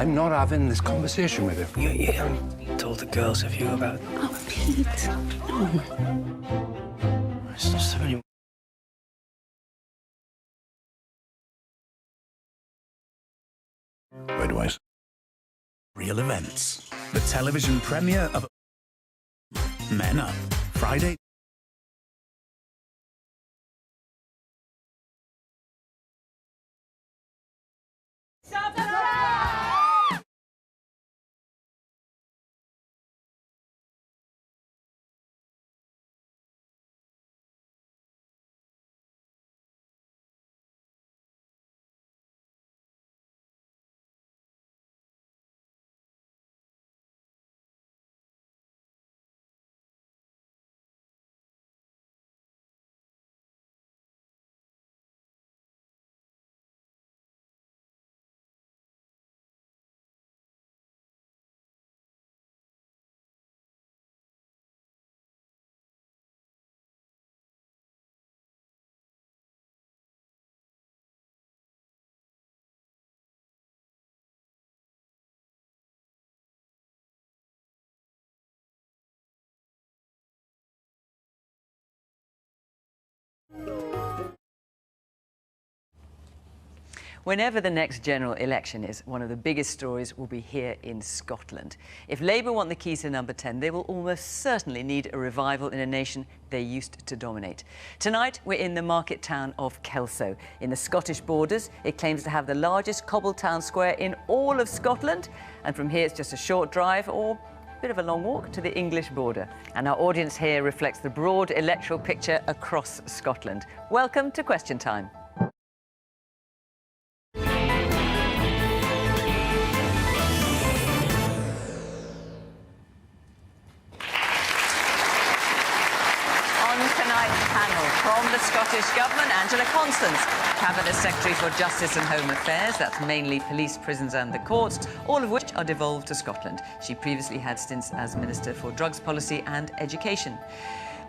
I'm not having this conversation with you. You haven't told the girls, have you, about... Oh, Pete. No. It's just so many... Where do I... Real events. The television premiere of Men Up, Friday. Whenever the next general election is, one of the biggest stories will be here in Scotland. If Labour want the keys to number 10, they will almost certainly need a revival in a nation they used to dominate. Tonight, we're in the market town of Kelso. In the Scottish Borders, it claims to have the largest cobbled town square in all of Scotland. And from here, it's just a short drive or a bit of a long walk to the English border. And our audience here reflects the broad electoral picture across Scotland. Welcome to Question Time. From the Scottish Government, Angela Constance, Cabinet Secretary for Justice and Home Affairs. That's mainly police, prisons and the courts, all of which are devolved to Scotland. She previously had stints as Minister for Drugs Policy and Education.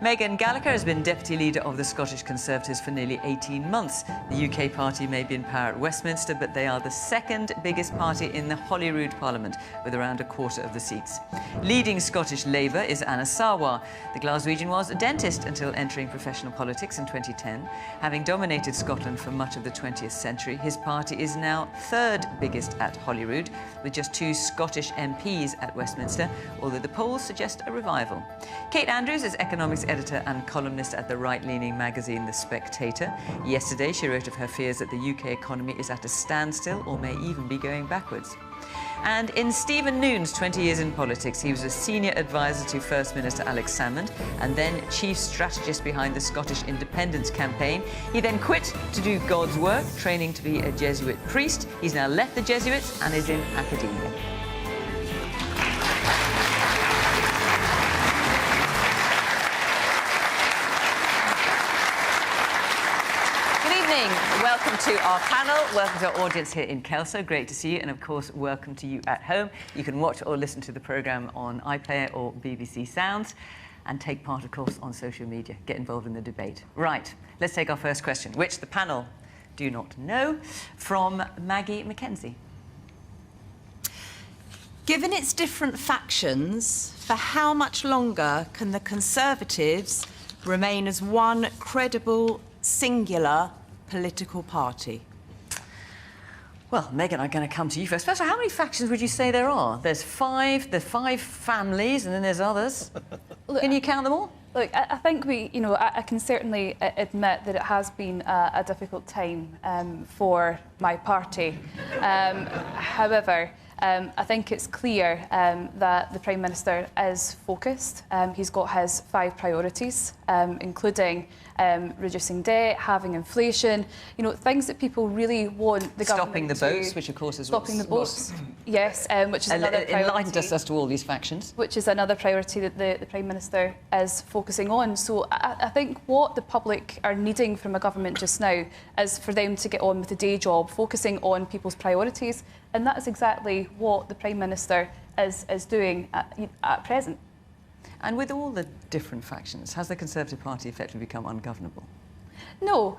Megan Gallagher has been Deputy Leader of the Scottish Conservatives for nearly 18 months. The UK party may be in power at Westminster, but they are the second biggest party in the Holyrood Parliament, with around a quarter of the seats. Leading Scottish Labour is Anna Sarwar. The Glaswegian was a dentist until entering professional politics in 2010. Having dominated Scotland for much of the 20th century, his party is now third biggest at Holyrood, with just 2 Scottish MPs at Westminster, although the polls suggest a revival. Kate Andrews is economics editor and columnist at the right-leaning magazine The Spectator. Yesterday, she wrote of her fears that the UK economy is at a standstill or may even be going backwards. And in Stephen Noon's 20 years in politics, he was a senior advisor to First Minister Alex Salmond and then chief strategist behind the Scottish Independence campaign. He then quit to do God's work, training to be a Jesuit priest. He's now left the Jesuits and is in academia. Welcome to our panel. Welcome to our audience here in Kelso. Great to see you. And of course, welcome to you at home. You can watch or listen to the programme on iPlayer or BBC Sounds and take part, of course, on social media. Get involved in the debate. Right, let's take our first question, which the panel do not know, from Maggie Mackenzie. Given its different factions, for how much longer can the Conservatives remain as one credible, singular political party? Well, Megan, I'm going to come to you first. First of all, how many factions would you say there are? There's 5 families, and then there's others. Can you count them all? Look, I think I can certainly admit that it has been a difficult time for my party. However, I think it's clear that the Prime Minister is focused. He's got his 5 priorities, including reducing debt, halving inflation, things that people really want the stopping government the boats, which of course is stopping the boats, yes, which is another priority. Enlightened us as to all these factions. Which is another priority that the Prime Minister is focusing on. So I think what the public are needing from a government just now is for them to get on with the day job, focusing on people's priorities, and that is exactly what the Prime Minister is doing at present. And with all the different factions, has the Conservative Party effectively become ungovernable? No.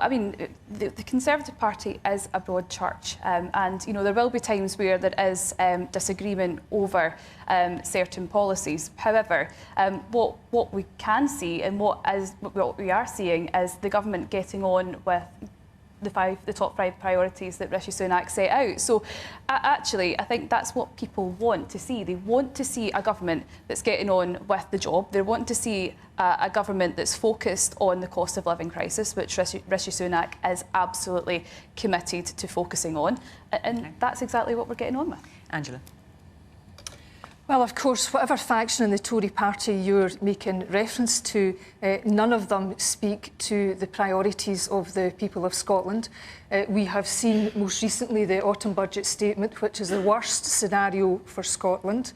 I mean, the Conservative Party is a broad church, and you know there will be times where there is disagreement over certain policies. However, what we can see and what we are seeing is the government getting on with the top 5 priorities that Rishi Sunak set out. So actually, I think that's what people want to see. They want to see a government that's getting on with the job. They want to see a government that's focused on the cost of living crisis, which Rishi Sunak is absolutely committed to focusing on. And that's exactly what we're getting on with. Angela. Well, of course, whatever faction in the Tory party you're making reference to, none of them speak to the priorities of the people of Scotland. We have seen most recently the autumn budget statement, which is the worst scenario for Scotland.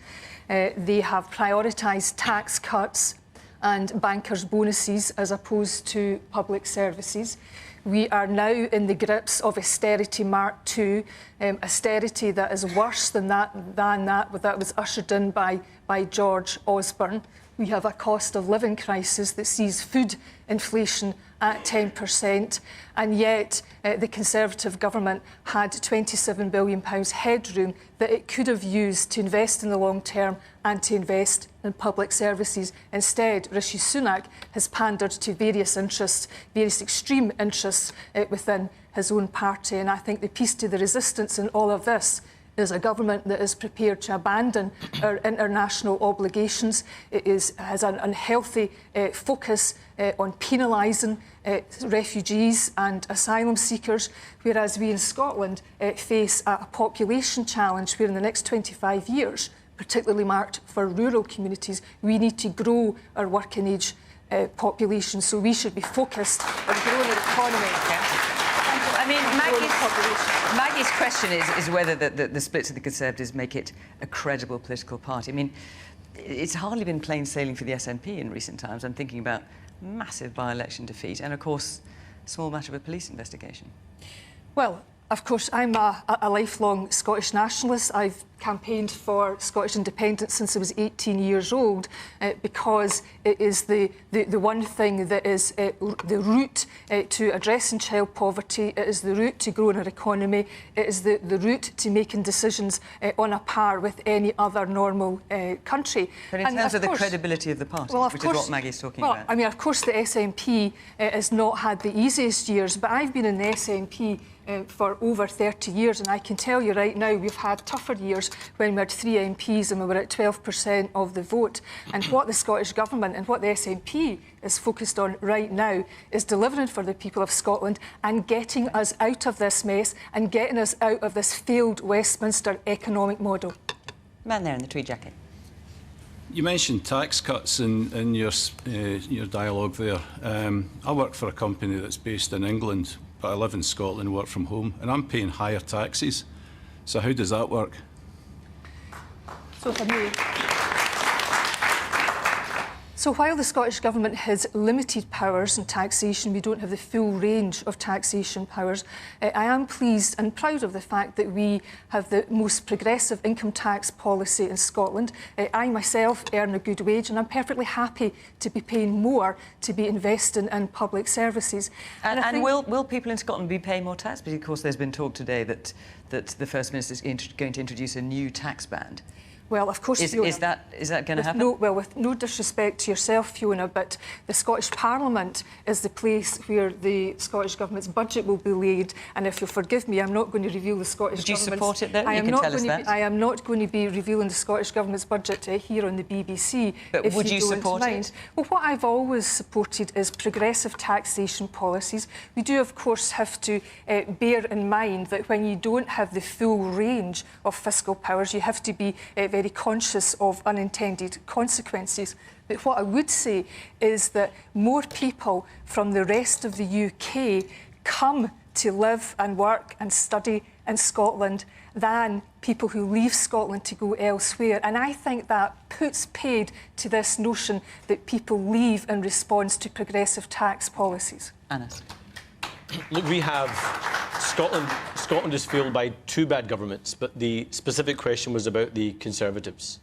They have prioritised tax cuts and bankers' bonuses as opposed to public services. We are now in the grips of austerity Mark II, austerity that is worse than that was ushered in by George Osborne. We have a cost of living crisis that sees food inflation at 10%, and yet the Conservative government had £27 billion headroom that it could have used to invest in the long term and to invest in public services. Instead, Rishi Sunak has pandered to various interests, various extreme interests within his own party, and I think the piece to the resistance in all of this is a government that is prepared to abandon our international obligations. It has an unhealthy focus on penalising refugees and asylum seekers, whereas we in Scotland face a population challenge where in the next 25 years, particularly marked for rural communities, we need to grow our working age population. So we should be focused on growing our economy. I mean, Maggie's question is whether the splits of the Conservatives make it a credible political party. I mean, it's hardly been plain sailing for the SNP in recent times. I'm thinking about massive by-election defeat and, of course, small matter of a police investigation. Well, of course, I'm a lifelong Scottish nationalist. I've campaigned for Scottish independence since I was 18 years old because it is the one thing that is the route to addressing child poverty. It is the route to growing our economy. It is the route to making decisions on a par with any other normal country. But in terms of the credibility of the party, which is what Maggie's talking about. I mean, of course, the SNP has not had the easiest years, but I've been in the SNP for over 30 years, and I can tell you right now we've had tougher years when we had 3 MPs and we were at 12% of the vote. And what the Scottish Government and what the SNP is focused on right now is delivering for the people of Scotland and getting us out of this mess and getting us out of this failed Westminster economic model. Man there in the tweed jacket. You mentioned tax cuts in your dialogue there. I work for a company that's based in England, but I live in Scotland, work from home, and I'm paying higher taxes. So how does that work? So for me, so while the Scottish Government has limited powers in taxation, we don't have the full range of taxation powers. I am pleased and proud of the fact that we have the most progressive income tax policy in Scotland. I myself earn a good wage and I'm perfectly happy to be paying more to be investing in public services. And will people in Scotland be paying more tax? Because, of course, there's been talk today that the First Minister is going to introduce a new tax band. Well, of course, Fiona, is that going to happen? With no disrespect to yourself, Fiona, but the Scottish Parliament is the place where the Scottish Government's budget will be laid. And if you'll forgive me, I'm not going to reveal the Scottish Government's... Would you support it, though? I am not going to be revealing the Scottish Government's budget here on the BBC. But would you support it? Well, what I've always supported is progressive taxation policies. We do, of course, have to bear in mind that when you don't have the full range of fiscal powers, you have to be very conscious of unintended consequences. But what I would say is that more people from the rest of the UK come to live and work and study in Scotland than people who leave Scotland to go elsewhere. And I think that puts paid to this notion that people leave in response to progressive tax policies. Anas. Look, we have Scotland is failed by 2 bad governments, but the specific question was about the Conservatives.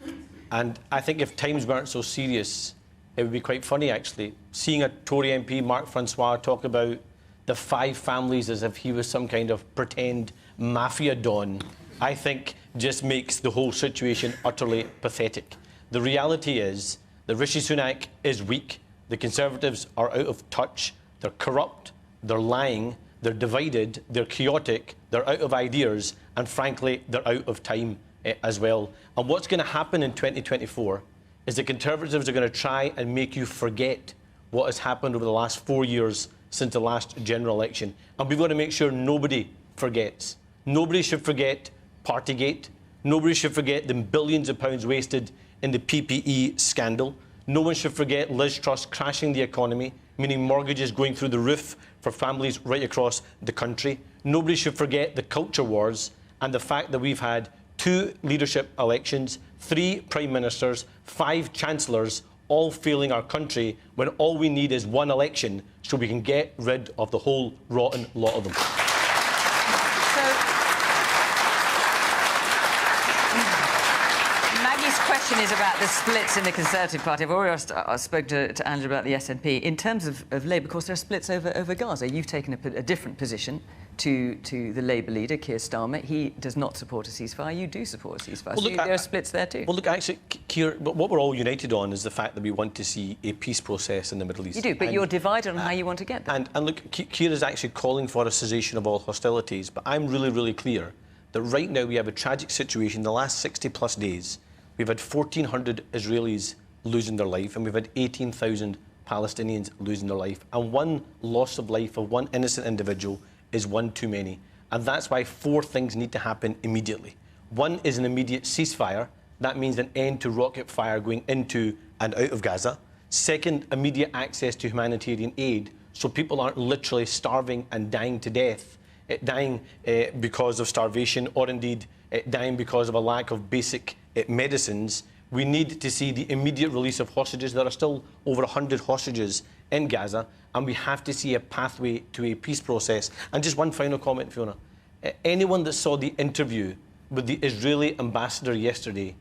And I think if times weren't so serious, it would be quite funny, actually, seeing a Tory MP, Mark Francois, talk about the 5 families as if he was some kind of pretend mafia don, I think just makes the whole situation utterly pathetic. The reality is that Rishi Sunak is weak, the Conservatives are out of touch, they're corrupt, they're lying, they're divided, they're chaotic, they're out of ideas, and frankly, they're out of time as well. And what's going to happen in 2024 is the Conservatives are going to try and make you forget what has happened over the last 4 years since the last general election. And we've got to make sure nobody forgets. Nobody should forget Partygate. Nobody should forget the billions of pounds wasted in the PPE scandal. No one should forget Liz Truss crashing the economy, meaning mortgages going through the roof for families right across the country. Nobody should forget the culture wars and the fact that we've had 2 leadership elections, 3 prime ministers, 5 chancellors, all failing our country when all we need is 1 election so we can get rid of the whole rotten lot of them. Maggie's question is about the splits in the Conservative Party. I've already spoken to Angela about the SNP. In terms of Labour, of course, there are splits over Gaza. You've taken a different position to the Labour leader, Keir Starmer. He does not support a ceasefire. You do support a ceasefire. Well, look, there are splits there too. Well, look, actually, Keir, what we're all united on is the fact that we want to see a peace process in the Middle East. You do, but you're divided on how you want to get there. And look, Keir is actually calling for a cessation of all hostilities, but I'm really, really clear that right now we have a tragic situation. In the last 60-plus days, we've had 1,400 Israelis losing their life, and we've had 18,000 Palestinians losing their life. And 1 loss of life of 1 innocent individual is 1 too many. And that's why 4 things need to happen immediately. 1 is an immediate ceasefire. That means an end to rocket fire going into and out of Gaza. 2nd, immediate access to humanitarian aid so people aren't literally starving and dying to death, dying because of starvation or indeed dying because of a lack of basic medicines. We need to see the immediate release of hostages. There are still over 100 hostages in Gaza, and we have to see a pathway to a peace process. And just one final comment, Fiona. Anyone that saw the interview with the Israeli ambassador yesterday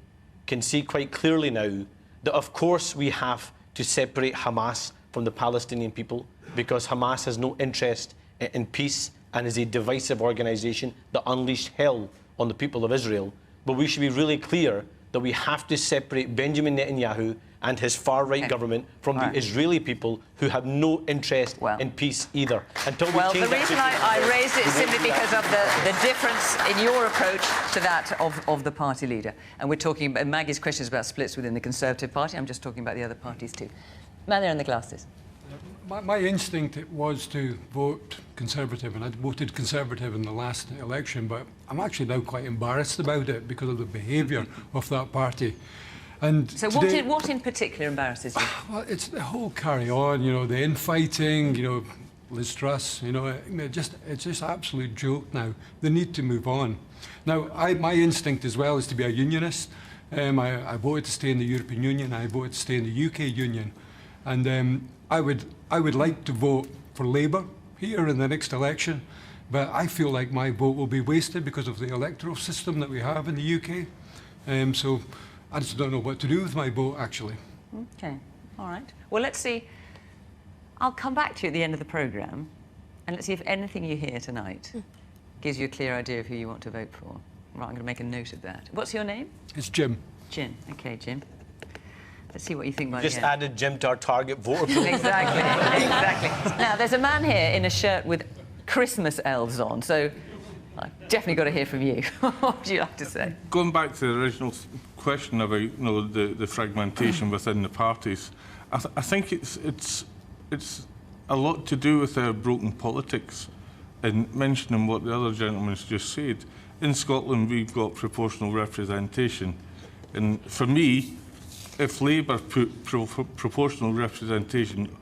can see quite clearly now that, of course, we have to separate Hamas from the Palestinian people because Hamas has no interest in peace and is a divisive organisation that unleashed hell on the people of Israel. But we should be really clear that we have to separate Benjamin Netanyahu and his far-right government from the Israeli people who have no interest in peace either. Until we change the reason I raised it is simply because of the difference in your approach to that of the party leader. And we're talking, Maggie's question is about splits within the Conservative Party. I'm just talking about the other parties too. Man there in the glasses. My instinct was to vote Conservative, and I voted Conservative in the last election, but I'm actually now quite embarrassed about it because of the behaviour of that party. And so today, what in particular embarrasses you? Well, it's the whole carry on, you know, the infighting, you know, Liz Truss, you know, it's just absolute joke now. They need to move on. Now, my instinct as well is to be a unionist. I voted to stay in the European Union, I voted to stay in the UK Union. And I would like to vote for Labour here in the next election, but I feel like my vote will be wasted because of the electoral system that we have in the UK. So I just don't know what to do with my vote, actually. OK, all right. Well, let's see. I'll come back to you at the end of the programme, and let's see if anything you hear tonight gives you a clear idea of who you want to vote for. Right, I'm going to make a note of that. What's your name? It's Jim. Jim. OK, Jim. Let's see what you think by Just the end. added Jim to our target voter pool. Exactly, exactly. Now, there's a man here in a shirt with Christmas elves on, so I've definitely got to hear from you. What would you like to say? Going back to the original question about the fragmentation within the parties, I think it's a lot to do with our broken politics. And mentioning what the other gentleman's just said, in Scotland we've got proportional representation, and for me, if Labour put proportional representation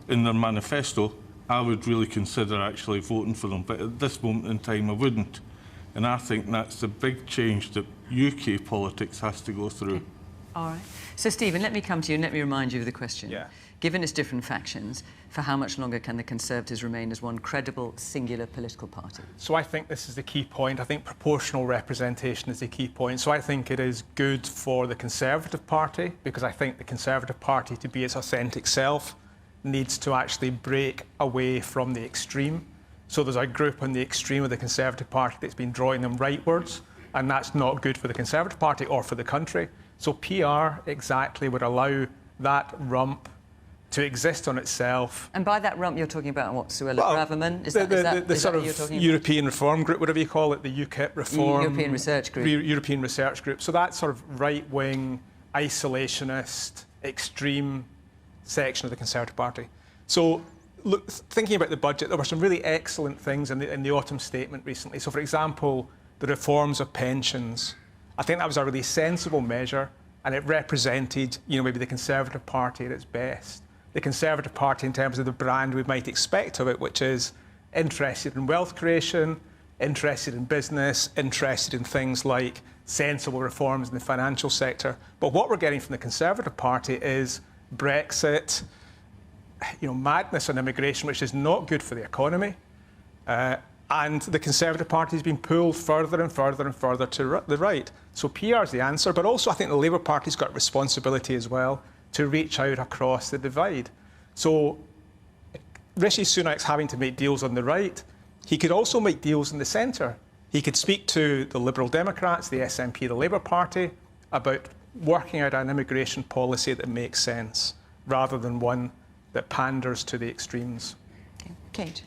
in their manifesto, I would really consider actually voting for them. But at this moment in time, I wouldn't. And I think that's the big change that UK politics has to go through. Okay. All right. So, Stephen, let me come to you and let me remind you of the question. Yeah. Given its different factions, for how much longer can the Conservatives remain as one credible, singular political party? So I think this is the key point. I think proportional representation is the key point. So I think it is good for the Conservative Party, because I think the Conservative Party, to be its authentic self, needs to actually break away from the extreme. So there's a group on the extreme of the Conservative Party that's been drawing them rightwards, and that's not good for the Conservative Party or for the country. So PR exactly would allow that rump to exist on itself. And by that rump, you're talking about what, Suella Braverman? The sort of European Reform Group, whatever you call it, the UKIP Reform... European Research Group. European Research Group. So that sort of right-wing, isolationist, extreme section of the Conservative Party. So, look, thinking about the budget, there were some really excellent things in the autumn statement recently. So, for example, the reforms of pensions. I think that was a really sensible measure, and it represented, maybe the Conservative Party at its best. The Conservative Party in terms of the brand we might expect of it, which is interested in wealth creation, interested in business, interested in things like sensible reforms in the financial sector. But what we're getting from the Conservative Party is Brexit, madness on immigration, which is not good for the economy. And the Conservative Party has been pulled further and further and further to the right. So PR is the answer, but also I think the Labour Party's got a responsibility as well to reach out across the divide. So Rishi Sunak's having to make deals on the right. He could also make deals in the centre. He could speak to the Liberal Democrats, the SNP, the Labour Party, about working out an immigration policy that makes sense, rather than one that panders to the extremes. Okay. Kate.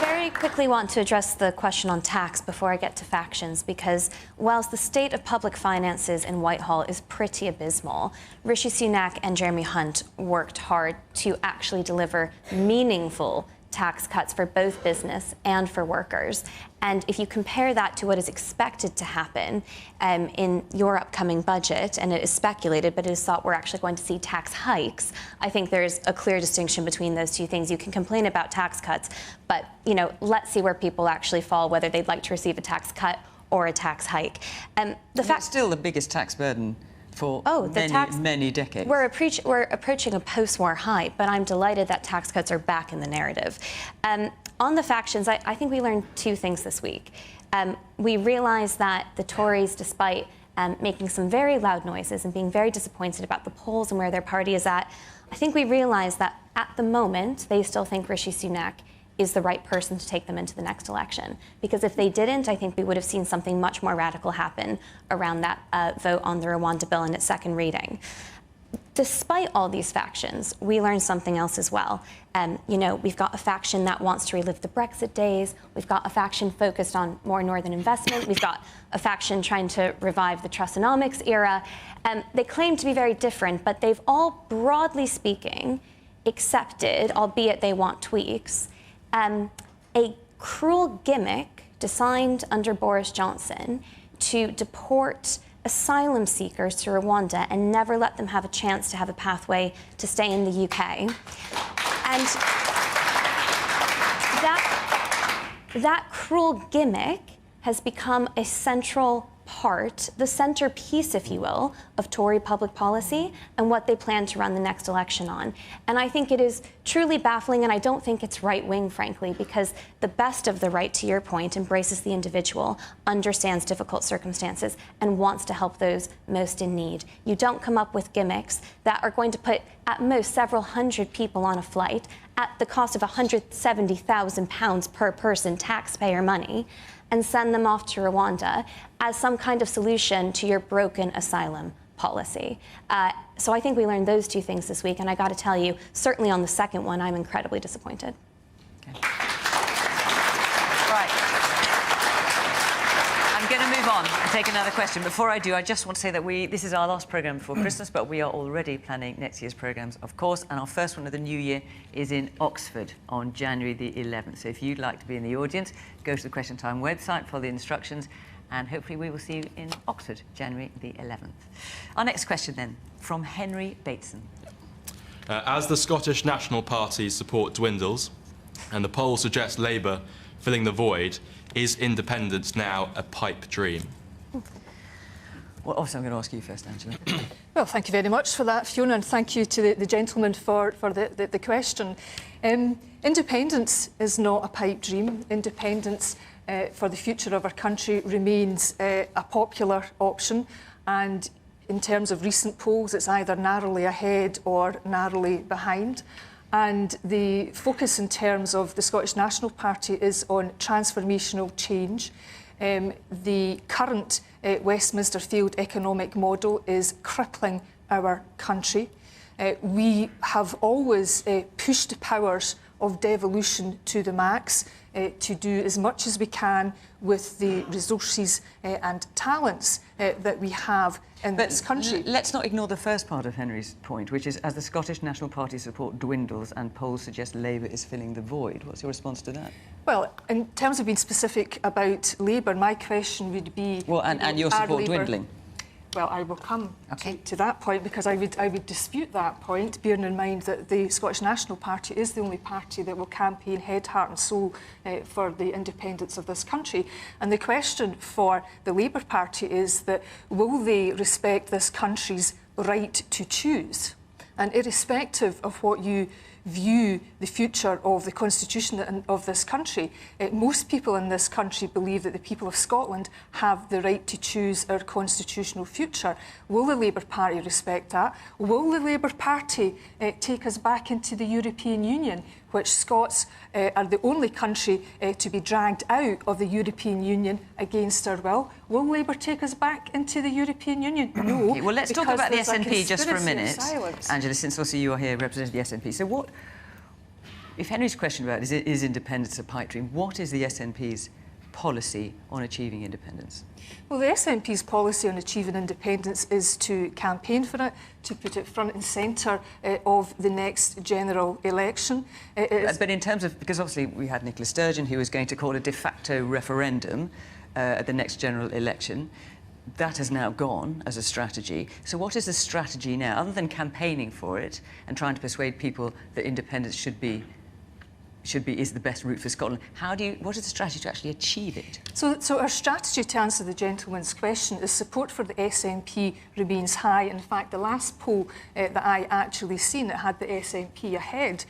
Very quickly want to address the question on tax before I get to factions, because whilst the state of public finances in Whitehall is pretty abysmal, Rishi Sunak and Jeremy Hunt worked hard to actually deliver meaningful tax cuts for both business and for workers. And if you compare that to what is expected to happen in your upcoming budget, and it is speculated, but it is thought we're actually going to see tax hikes, I think there's a clear distinction between those two things. You can complain about tax cuts, but let's see where people actually fall, whether they'd like to receive a tax cut or a tax hike. It's still the biggest tax burden for many decades. We're approaching a post-war high, but I'm delighted that tax cuts are back in the narrative. On the factions, I think we learned two things this week. We realized that the Tories, despite making some very loud noises and being very disappointed about the polls and where their party is at, I think we realized that at the moment, they still think Rishi Sunak is the right person to take them into the next election. Because if they didn't, I think we would have seen something much more radical happen around that vote on the Rwanda bill in its second reading. Despite all these factions, we learned something else as well. We've got a faction that wants to relive the Brexit days. We've got a faction focused on more northern investment. We've got a faction trying to revive the Trussonomics era. They claim to be very different, but they've all, broadly speaking, accepted, albeit they want tweaks, a cruel gimmick designed under Boris Johnson to deport asylum seekers to Rwanda and never let them have a chance to have a pathway to stay in the UK. And that cruel gimmick has become a central part, the centerpiece, if you will, of Tory public policy and what they plan to run the next election on. And I think it is truly baffling, and I don't think it's right-wing, frankly, because the best of the right, to your point, embraces the individual, understands difficult circumstances, and wants to help those most in need. You don't come up with gimmicks that are going to put, at most, several hundred people on a flight at the cost of £170,000 per person taxpayer money and send them off to Rwanda as some kind of solution to your broken asylum policy. So I think we learned those two things this week, and I got to tell you, certainly on the second one, I'm incredibly disappointed. Okay. Right. I'm going to move on and take another question. Before I do, I just want to say that this is our last programme before Christmas, but we are already planning next year's programmes, of course, and our first one of the new year is in Oxford on January the 11th. So if you'd like to be in the audience, go to the Question Time website, follow the instructions, and hopefully we will see you in Oxford, January the 11th. Our next question, then, from Henry Bateson. As the Scottish National Party's support dwindles and the polls suggest Labour filling the void, is independence now a pipe dream? Well, obviously, I'm going to ask you first, Angela. Well, thank you very much for that, Fiona, and thank you to the gentleman for the question. Independence is not a pipe dream. Independence for the future of our country remains a popular option, and in terms of recent polls, it's either narrowly ahead or narrowly behind. And the focus in terms of the Scottish National Party is on transformational change. The current Westminster failed economic model is crippling our country. We have always pushed the powers of devolution to the max to do as much as we can with the resources and talents that we have in this country. Let's not ignore the first part of Henry's point, which is as the Scottish National Party support dwindles and polls suggest Labour is filling the void. What's your response to that? Well, in terms of being specific about Labour, my question would be... Well, and your support dwindling? Well, I will come to that point, because I would dispute that point, bearing in mind that the Scottish National Party is the only party that will campaign head, heart and soul for the independence of this country. And the question for the Labour Party is that will they respect this country's right to choose? And irrespective of what you view the future of the constitution of this country, most people in this country believe that the people of Scotland have the right to choose our constitutional future. Will the Labour Party respect that? Will the Labour Party take us back into the European Union, which Scots are the only country to be dragged out of the European Union against our will? Will Labour take us back into the European Union? No. Okay, well, let's talk about the SNP just for a minute. Silence. Angela, since also you are here representing the SNP. So what, if Henry's question about is independence a pipe dream, what is the SNP's policy on achieving independence? Well, the SNP's policy on achieving independence is to campaign for it, to put it front and centre of the next general election. But in terms of, because obviously we had Nicola Sturgeon, who was going to call a de facto referendum at the next general election. That has now gone as a strategy. So what is the strategy now, other than campaigning for it and trying to persuade people that independence is the best route for Scotland? What is the strategy to actually achieve it? So our strategy, to answer the gentleman's question, is support for the SNP remains high. In fact, the last poll that I actually seen, it had the SNP ahead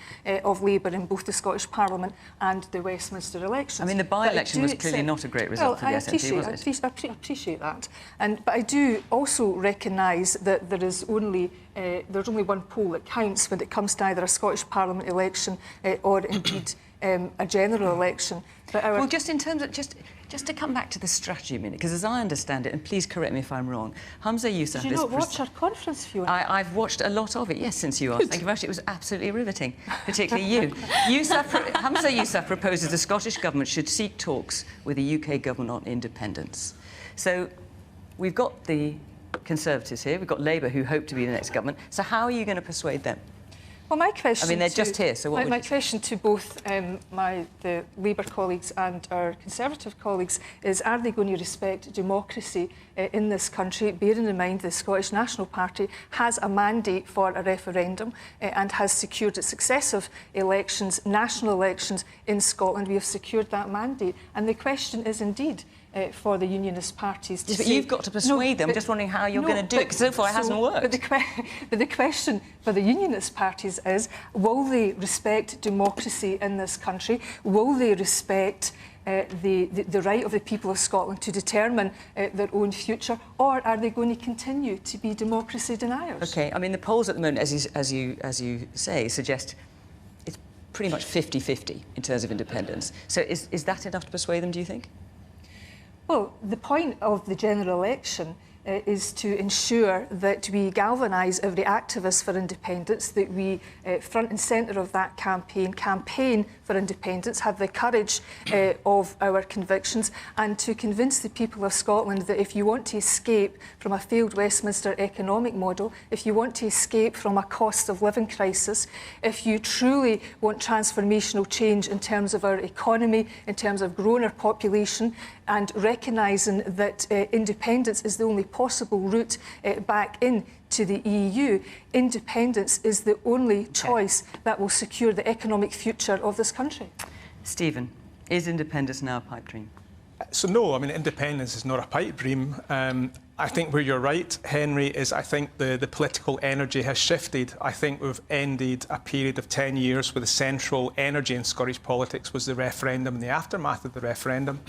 of Labour in both the Scottish Parliament and the Westminster elections. I mean, the by-election was clearly not a great result for the SNP, was it? I appreciate that. But I do also recognise that there's only one poll that counts when it comes to either a Scottish Parliament election or indeed a general election. But well, just in terms of just to come back to the strategy a minute, because as I understand it, and please correct me if I'm wrong, Humza Yousaf... Did you not watch our conference, Fiona? I've watched a lot of it, yes, since you asked. Thank you very much. It was absolutely riveting, particularly you. Humza Yousaf proposes the Scottish Government should seek talks with the UK Government on independence. So we've got the Conservatives here, we've got Labour, who hope to be the next government. So how are you going to persuade them? Well, my question... I mean, they're just here, so what my question to both the Labour colleagues and our Conservative colleagues is, are they going to respect democracy in this country, bearing in mind the Scottish National Party has a mandate for a referendum and has secured its successive elections, national elections in Scotland. We have secured that mandate. And the question is indeed for the unionist parties to but you've got to persuade them. I'm just wondering how you're going to do it, because so far it hasn't worked. But the question for the unionist parties is, will they respect democracy in this country? Will they respect the right of the people of Scotland to determine their own future, or are they going to continue to be democracy deniers? OK, I mean, the polls at the moment, as you say, suggest it's pretty much 50-50 in terms of independence. So is that enough to persuade them, do you think? Well, the point of the general election is to ensure that we galvanise every activist for independence, that we, front and centre of that campaign for independence, have the courage of our convictions, and to convince the people of Scotland that if you want to escape from a failed Westminster economic model, if you want to escape from a cost of living crisis, if you truly want transformational change in terms of our economy, in terms of growing our population, and recognising that independence is the only possible route back into the EU, independence is the only choice that will secure the economic future of this country. Stephen, is independence now a pipe dream? So no, I mean, independence is not a pipe dream. I think where you're right, Henry, is I think the political energy has shifted. I think we've ended a period of 10 years where the central energy in Scottish politics was the referendum and the aftermath of the referendum.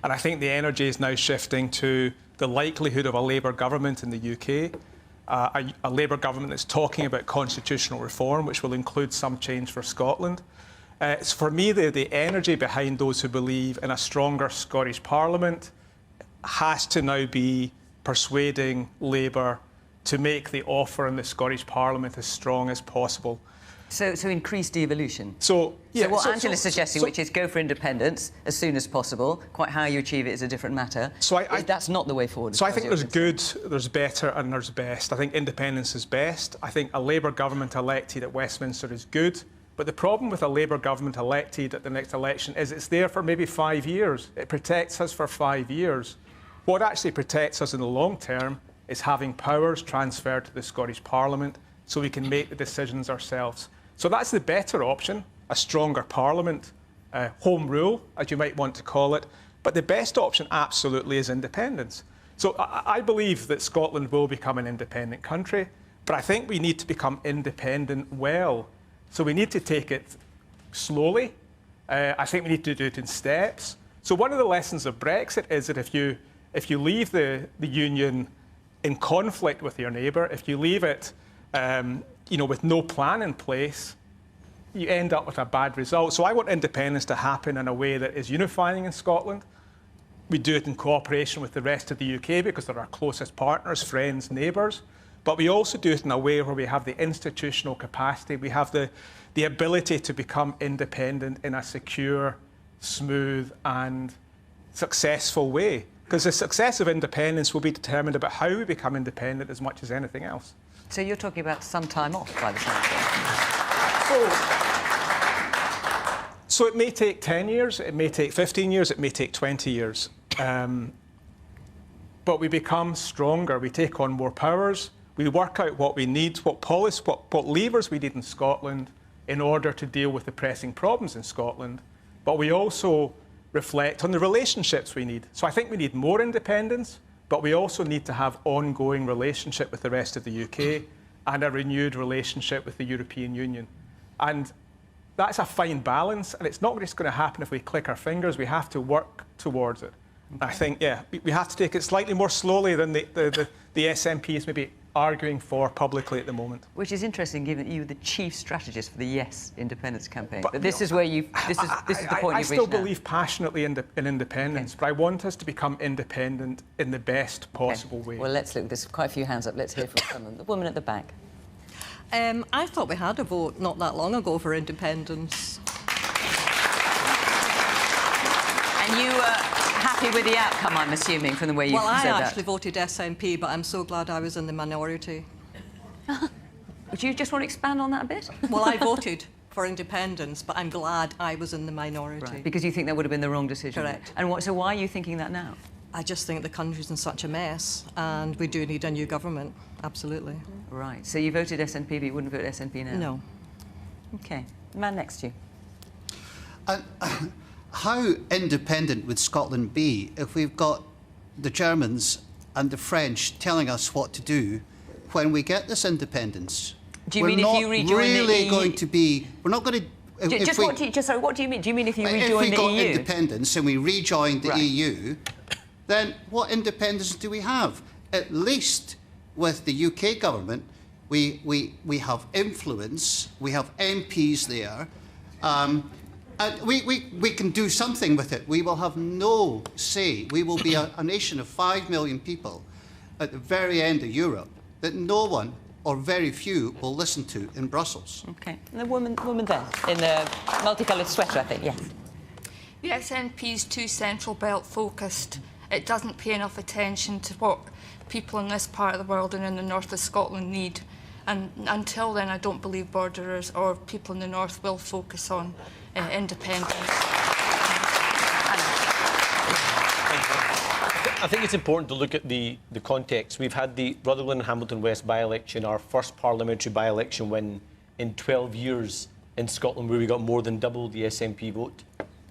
And I think the energy is now shifting to the likelihood of a Labour government in the UK, a Labour government that's talking about constitutional reform, which will include some change for Scotland. It's for me, the energy behind those who believe in a stronger Scottish Parliament has to now be persuading Labour to make the offer in the Scottish Parliament as strong as possible. So increased devolution. So what Angela's suggesting, which is go for independence as soon as possible. Quite how you achieve it is a different matter. So that's not the way forward. So I think there's good, there's better, and there's best. I think independence is best. I think a Labour government elected at Westminster is good. But the problem with a Labour government elected at the next election is it's there for maybe 5 years. It protects us for 5 years. What actually protects us in the long term is having powers transferred to the Scottish Parliament so we can make the decisions ourselves. So that's the better option, a stronger Parliament, home rule, as you might want to call it. But the best option absolutely is independence. So I believe that Scotland will become an independent country, but I think we need to become independent well. So we need to take it slowly. I think we need to do it in steps. So one of the lessons of Brexit is that if you leave the union in conflict with your neighbour, if you leave it with no plan in place, you end up with a bad result. So I want independence to happen in a way that is unifying in Scotland. We do it in cooperation with the rest of the UK because they're our closest partners, friends, neighbours. But we also do it in a way where we have the institutional capacity, we have the ability to become independent in a secure, smooth and successful way. Because the success of independence will be determined about how we become independent as much as anything else. So you're talking about some time off by the sound of it. So it may take 10 years, it may take 15 years, it may take 20 years. But we become stronger, we take on more powers, we work out what we need, what levers we need in Scotland in order to deal with the pressing problems in Scotland. But we also reflect on the relationships we need. So I think we need more independence, but we also need to have ongoing relationship with the rest of the UK and a renewed relationship with the European Union. And that's a fine balance, and it's not just going to happen if we click our fingers. We have to work towards it. I think, we have to take it slightly more slowly than the SNP is maybe arguing for publicly at the moment. Which is interesting, given that you were the chief strategist for the Yes Independence campaign. But this is where this is the point you've reached. I still believe passionately in independence, but I want us to become independent in the best possible way. Well, let's look. There's quite a few hands up. Let's hear from someone. The woman at the back. I thought we had a vote not that long ago for independence. And you were happy with the outcome, I'm assuming, from the way you said that? Well, I actually voted SNP, but I'm so glad I was in the minority. Would you just want to expand on that a bit? Well, I voted for independence, but I'm glad I was in the minority. Right, because you think that would have been the wrong decision? Correct. And so why are you thinking that now? I just think the country's in such a mess, and we do need a new government, absolutely. Right, so you voted SNP, but you wouldn't vote SNP now? No. OK. The man next to you. How independent would Scotland be if we've got the Germans and the French telling us what to do when we get this independence? Do you mean if you rejoin the EU? We're really going to be... We're not going to... What do you mean? Do you mean if you rejoin the EU? If we got independence and we rejoined the EU, then what independence do we have? At least with the UK government, we have influence, we have MPs there, and we can do something with it. We will have no say. We will be a nation of 5 million people at the very end of Europe that no one or very few will listen to in Brussels. OK. And the woman there, in the multicoloured sweater, I think, yes. The SNP is too central belt focused. It doesn't pay enough attention to what people in this part of the world and in the north of Scotland need. And until then, I don't believe borderers or people in the north will focus on independence. I think it's important to look at the context. We've had the Rutherglen and Hamilton West by-election, our first parliamentary by-election win in 12 years in Scotland, where we got more than double the SNP vote.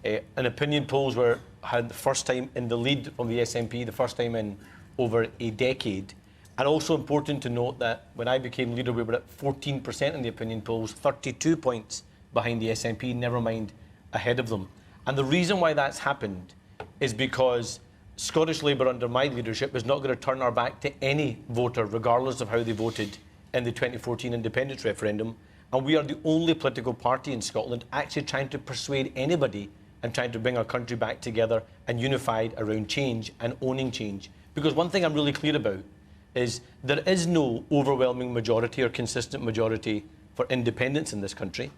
And opinion polls were had the first time in the lead from the SNP, the first time in over a decade. And also important to note that when I became leader, we were at 14% in the opinion polls, 32 points behind the SNP, never mind ahead of them. And the reason why that's happened is because Scottish Labour under my leadership is not going to turn our back to any voter, regardless of how they voted in the 2014 independence referendum. And we are the only political party in Scotland actually trying to persuade anybody and trying to bring our country back together and unified around change and owning change. Because one thing I'm really clear about is there is no overwhelming majority or consistent majority for independence in this country.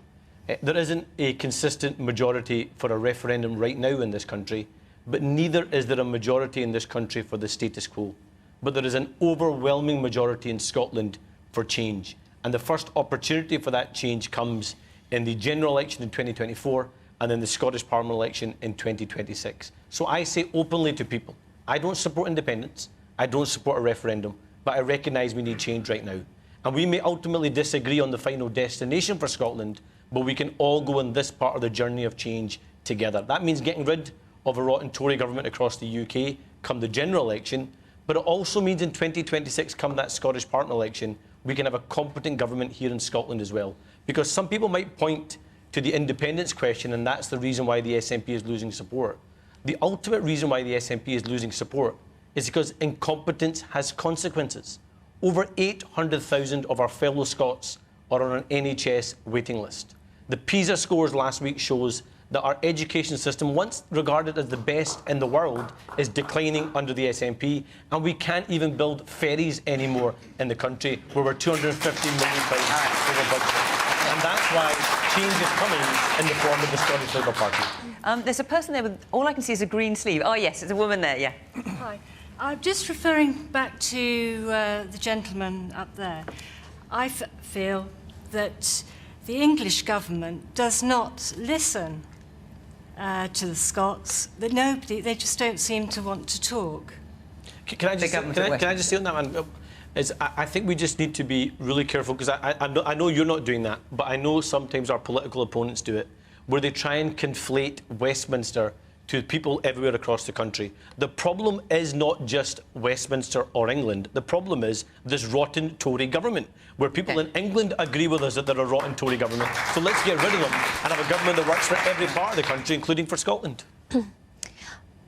There isn't a consistent majority for a referendum right now in this country, but neither is there a majority in this country for the status quo. But there is an overwhelming majority in Scotland for change. And the first opportunity for that change comes in the general election in 2024 and then the Scottish Parliament election in 2026. So I say openly to people, I don't support independence, I don't support a referendum, but I recognise we need change right now. And we may ultimately disagree on the final destination for Scotland, but we can all go on this part of the journey of change together. That means getting rid of a rotten Tory government across the UK come the general election, but it also means in 2026, come that Scottish Parliament election, we can have a competent government here in Scotland as well. Because some people might point to the independence question, and that's the reason why the SNP is losing support. The ultimate reason why the SNP is losing support is because incompetence has consequences. Over 800,000 of our fellow Scots are on an NHS waiting list. The PISA scores last week shows that our education system, once regarded as the best in the world, is declining under the SNP, and we can't even build ferries anymore in the country where we're £250 million over budget. And that's why change is coming in the form of the Scottish Labour Party. There's a person there with, all I can see is a green sleeve. Oh, yes, it's a woman there, yeah. Hi. I'm just referring back to the gentleman up there. I feel that the English government does not listen to the Scots, that nobody, they just don't seem to want to talk. Can I just say on that one? I think we just need to be really careful, because I know you're not doing that, but I know sometimes our political opponents do it, where they try and conflate Westminster to people everywhere across the country. The problem is not just Westminster or England. The problem is this rotten Tory government, where people in England agree with us that they're a rotten Tory government. So let's get rid of them and have a government that works for every part of the country, including for Scotland.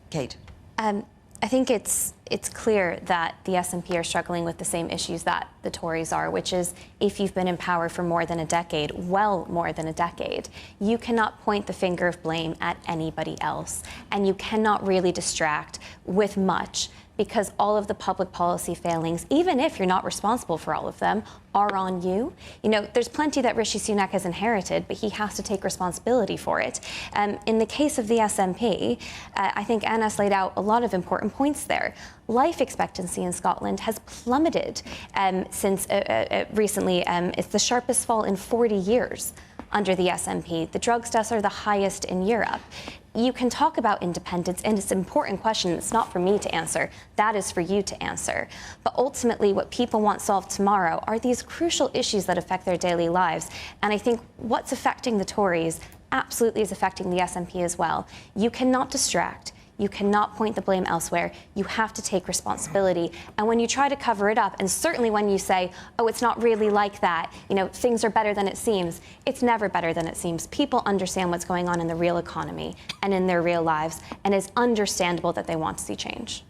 Kate. I think it's clear that the SNP are struggling with the same issues that the Tories are, which is if you've been in power for more than a decade, well more than a decade, you cannot point the finger of blame at anybody else, and you cannot really distract with much, because all of the public policy failings, even if you're not responsible for all of them, are on you. You know, there's plenty that Rishi Sunak has inherited, but he has to take responsibility for it. In the case of the SNP, I think Anna's laid out a lot of important points there. Life expectancy in Scotland has plummeted since recently. It's the sharpest fall in 40 years under the SNP. The drugs deaths are the highest in Europe. You can talk about independence, and it's an important question. It's not for me to answer. That is for you to answer. But ultimately, what people want solved tomorrow are these crucial issues that affect their daily lives. And I think what's affecting the Tories absolutely is affecting the SNP as well. You cannot distract. You cannot point the blame elsewhere. You have to take responsibility. And when you try to cover it up, and certainly when you say, oh, it's not really like that, you know, things are better than it seems, it's never better than it seems. People understand what's going on in the real economy and in their real lives, and it's understandable that they want to see change.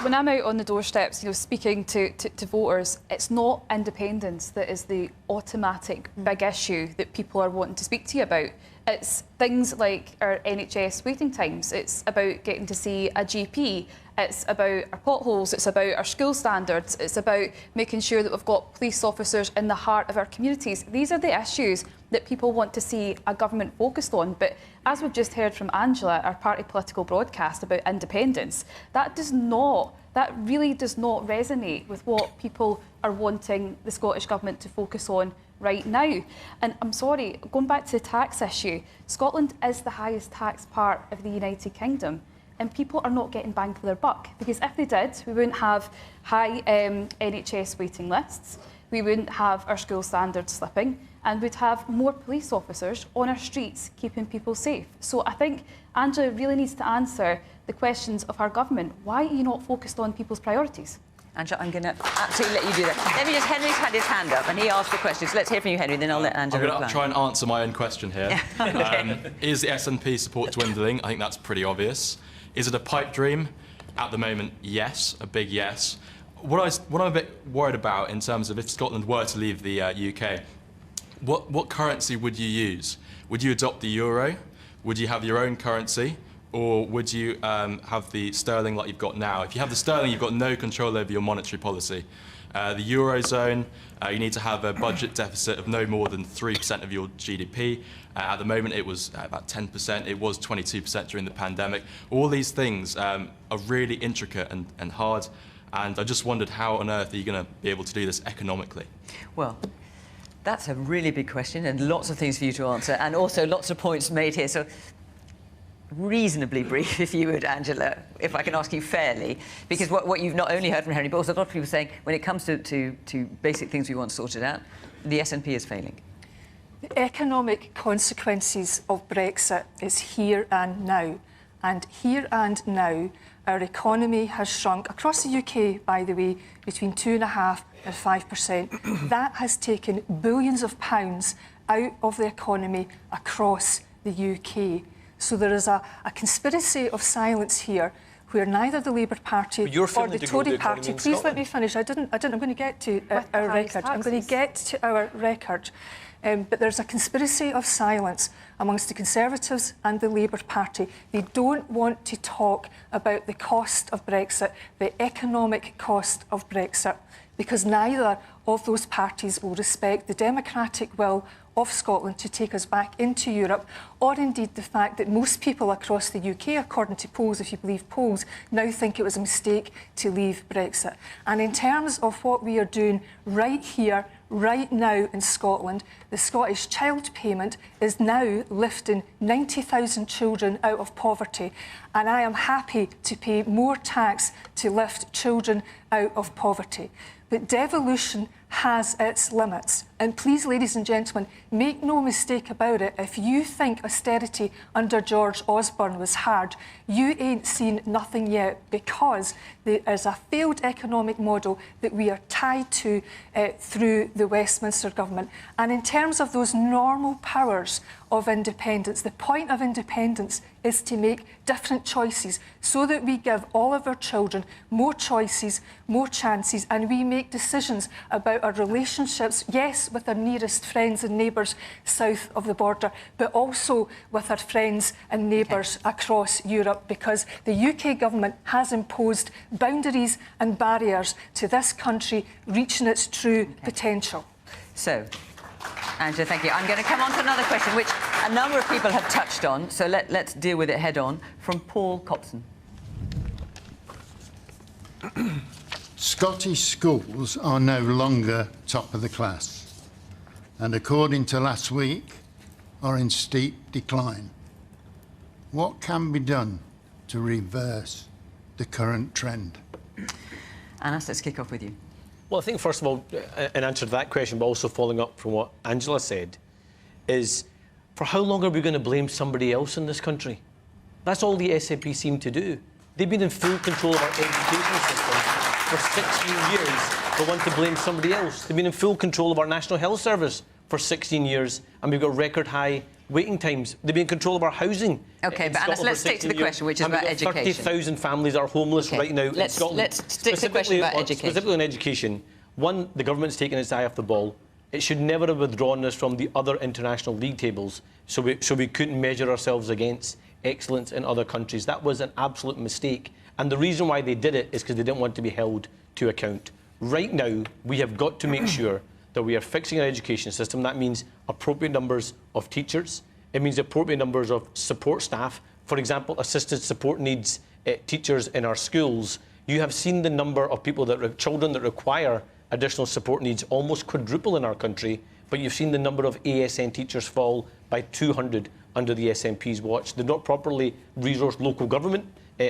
When I'm out on the doorsteps, you know, speaking to voters, it's not independence that is the automatic big issue that people are wanting to speak to you about. It's things like our NHS waiting times. It's about getting to see a GP. It's about our potholes. It's about our school standards. It's about making sure that we've got police officers in the heart of our communities. These are the issues that people want to see a government focused on. But as we've just heard from Angela, our party political broadcast about independence, that really does not resonate with what people are wanting the Scottish Government to focus on right now. And I'm sorry, going back to the tax issue, Scotland is the highest taxed part of the United Kingdom, and people are not getting bang for their buck, because if they did, we wouldn't have high NHS waiting lists, we wouldn't have our school standards slipping, and we'd have more police officers on our streets keeping people safe. So I think Angela really needs to answer the questions of our government. Why are you not focused on people's priorities? Angela, I'm going to absolutely let you do that. Let me just, Henry's had his hand up and he asked the question. So let's hear from you, Henry, then I'll let Angela I'm going to try and answer my own question here. Okay. Is the SNP support dwindling? I think that's pretty obvious. Is it a pipe dream? At the moment, yes, a big yes. What I'm a bit worried about in terms of if Scotland were to leave the UK, what currency would you use? Would you adopt the euro? Would you have your own currency? Or would you have the sterling like you've got now? If you have the sterling, you've got no control over your monetary policy. The Eurozone, you need to have a budget deficit of no more than 3% of your GDP. At the moment, it was about 10%. It was 22% during the pandemic. All these things are really intricate and hard. And I just wondered, how on earth are you going to be able to do this economically? Well, that's a really big question and lots of things for you to answer, and also lots of points made here. So reasonably brief, if you would, Angela, if I can ask you fairly, because what you've not only heard from Henry, but also a lot of people saying when it comes to basic things we want sorted out, the SNP is failing. The economic consequences of Brexit is here and now. And here and now, our economy has shrunk, across the UK, by the way, between 2.5% and 5%. That has taken billions of pounds out of the economy across the UK. So there is a conspiracy of silence here where neither the Labour Party or the Tory Party... Please let me finish. I'm going to get to our record. I'm going to get to our record. But there's a conspiracy of silence amongst the Conservatives and the Labour Party. They don't want to talk about the cost of Brexit, the economic cost of Brexit, because neither of those parties will respect the democratic will of Scotland to take us back into Europe, or indeed the fact that most people across the UK, according to polls, if you believe polls, now think it was a mistake to leave Brexit. And in terms of what we are doing right here, right now in Scotland, the Scottish Child Payment is now lifting 90,000 children out of poverty. And I am happy to pay more tax to lift children out of poverty. But devolution has its limits. And please, ladies and gentlemen, make no mistake about it. If you think austerity under George Osborne was hard, you ain't seen nothing yet, because there is a failed economic model that we are tied to through the Westminster government. And in terms of those normal powers of independence, the point of independence is to make different choices so that we give all of our children more choices, more chances, and we make decisions about our relationships, yes, with our nearest friends and neighbours south of the border, but also with our friends and neighbours across Europe, because the UK government has imposed boundaries and barriers to this country reaching its true potential. So, Angela, thank you. I'm going to come on to another question, which a number of people have touched on, so let's deal with it head on, from Paul Copson. Scottish schools are no longer top of the class, and according to last week, are in steep decline. What can be done to reverse the current trend? Anas, let's kick off with you. Well, I think, first of all, in answer to that question, but also following up from what Angela said, is for how long are we going to blame somebody else in this country? That's all the SNP seem to do. They've been in full control of our education system for 16 years, but want to blame somebody else. They've been in full control of our National Health Service for 16 years, and we've got record high waiting times. They've been in control of our housing. OK, but Anas, let's stick to the question, which is about education. 30,000 families are homeless right now in Scotland. Let's stick to the question about education. Specifically on education, one, the government's taken its eye off the ball. It should never have withdrawn us from the other international league tables, so we couldn't measure ourselves against excellence in other countries. That was an absolute mistake. And the reason why they did it is because they didn't want to be held to account. Right now, we have got to make sure that we are fixing our education system. That means appropriate numbers of teachers. It means appropriate numbers of support staff. For example, assisted support needs teachers in our schools. You have seen the number of children that require additional support needs almost quadruple in our country, but you've seen the number of ASN teachers fall by 200 under the SNP's watch. They're not properly resourced local government.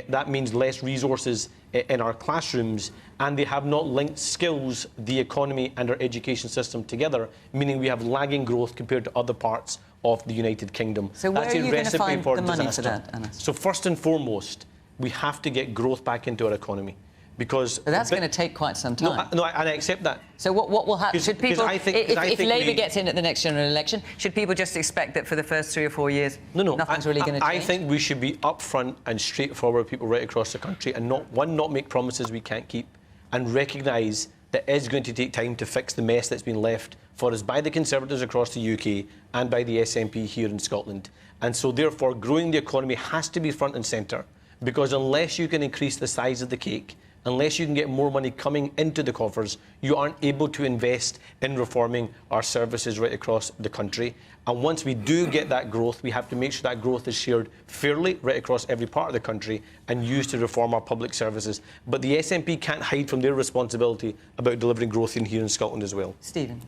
That means less resources in our classrooms, and they have not linked skills, the economy and our education system together, meaning we have lagging growth compared to other parts of the United Kingdom. So where That's are a you going to recipe find for the money disaster. for that, Anna? So first and foremost, we have to get growth back into our economy. Because But that's going to take quite some time. No, and I accept that. So what will happen? Should people, if Labour we- gets in at the next general election, should people just expect that for the first 3 or 4 years, nothing's really going to change? I think we should be upfront and straightforward with people right across the country, and not make promises we can't keep, and recognise that it is going to take time to fix the mess that's been left for us by the Conservatives across the UK and by the SNP here in Scotland. And so therefore growing the economy has to be front and centre, because unless you can increase the size of the cake, unless you can get more money coming into the coffers, you aren't able to invest in reforming our services right across the country. And once we do get that growth, we have to make sure that growth is shared fairly right across every part of the country and used to reform our public services. But the SNP can't hide from their responsibility about delivering growth in here in Scotland as well. Stephen.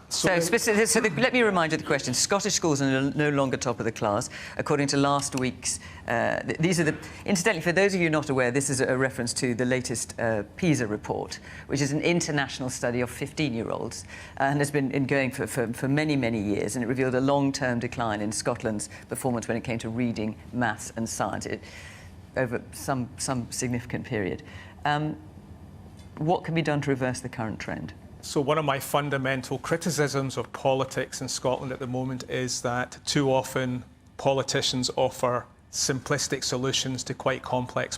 So let me remind you of the question. Scottish schools are no longer top of the class, according to last week's. These are the. Incidentally, for those of you not aware, this is a reference to the latest PISA report, which is an international study of 15-year-olds, and has been going for many, many years, and it revealed a long-term decline in Scotland's performance when it came to reading, maths, and science over some significant period. What can be done to reverse the current trend? So one of my fundamental criticisms of politics in Scotland at the moment is that too often politicians offer simplistic solutions to quite complex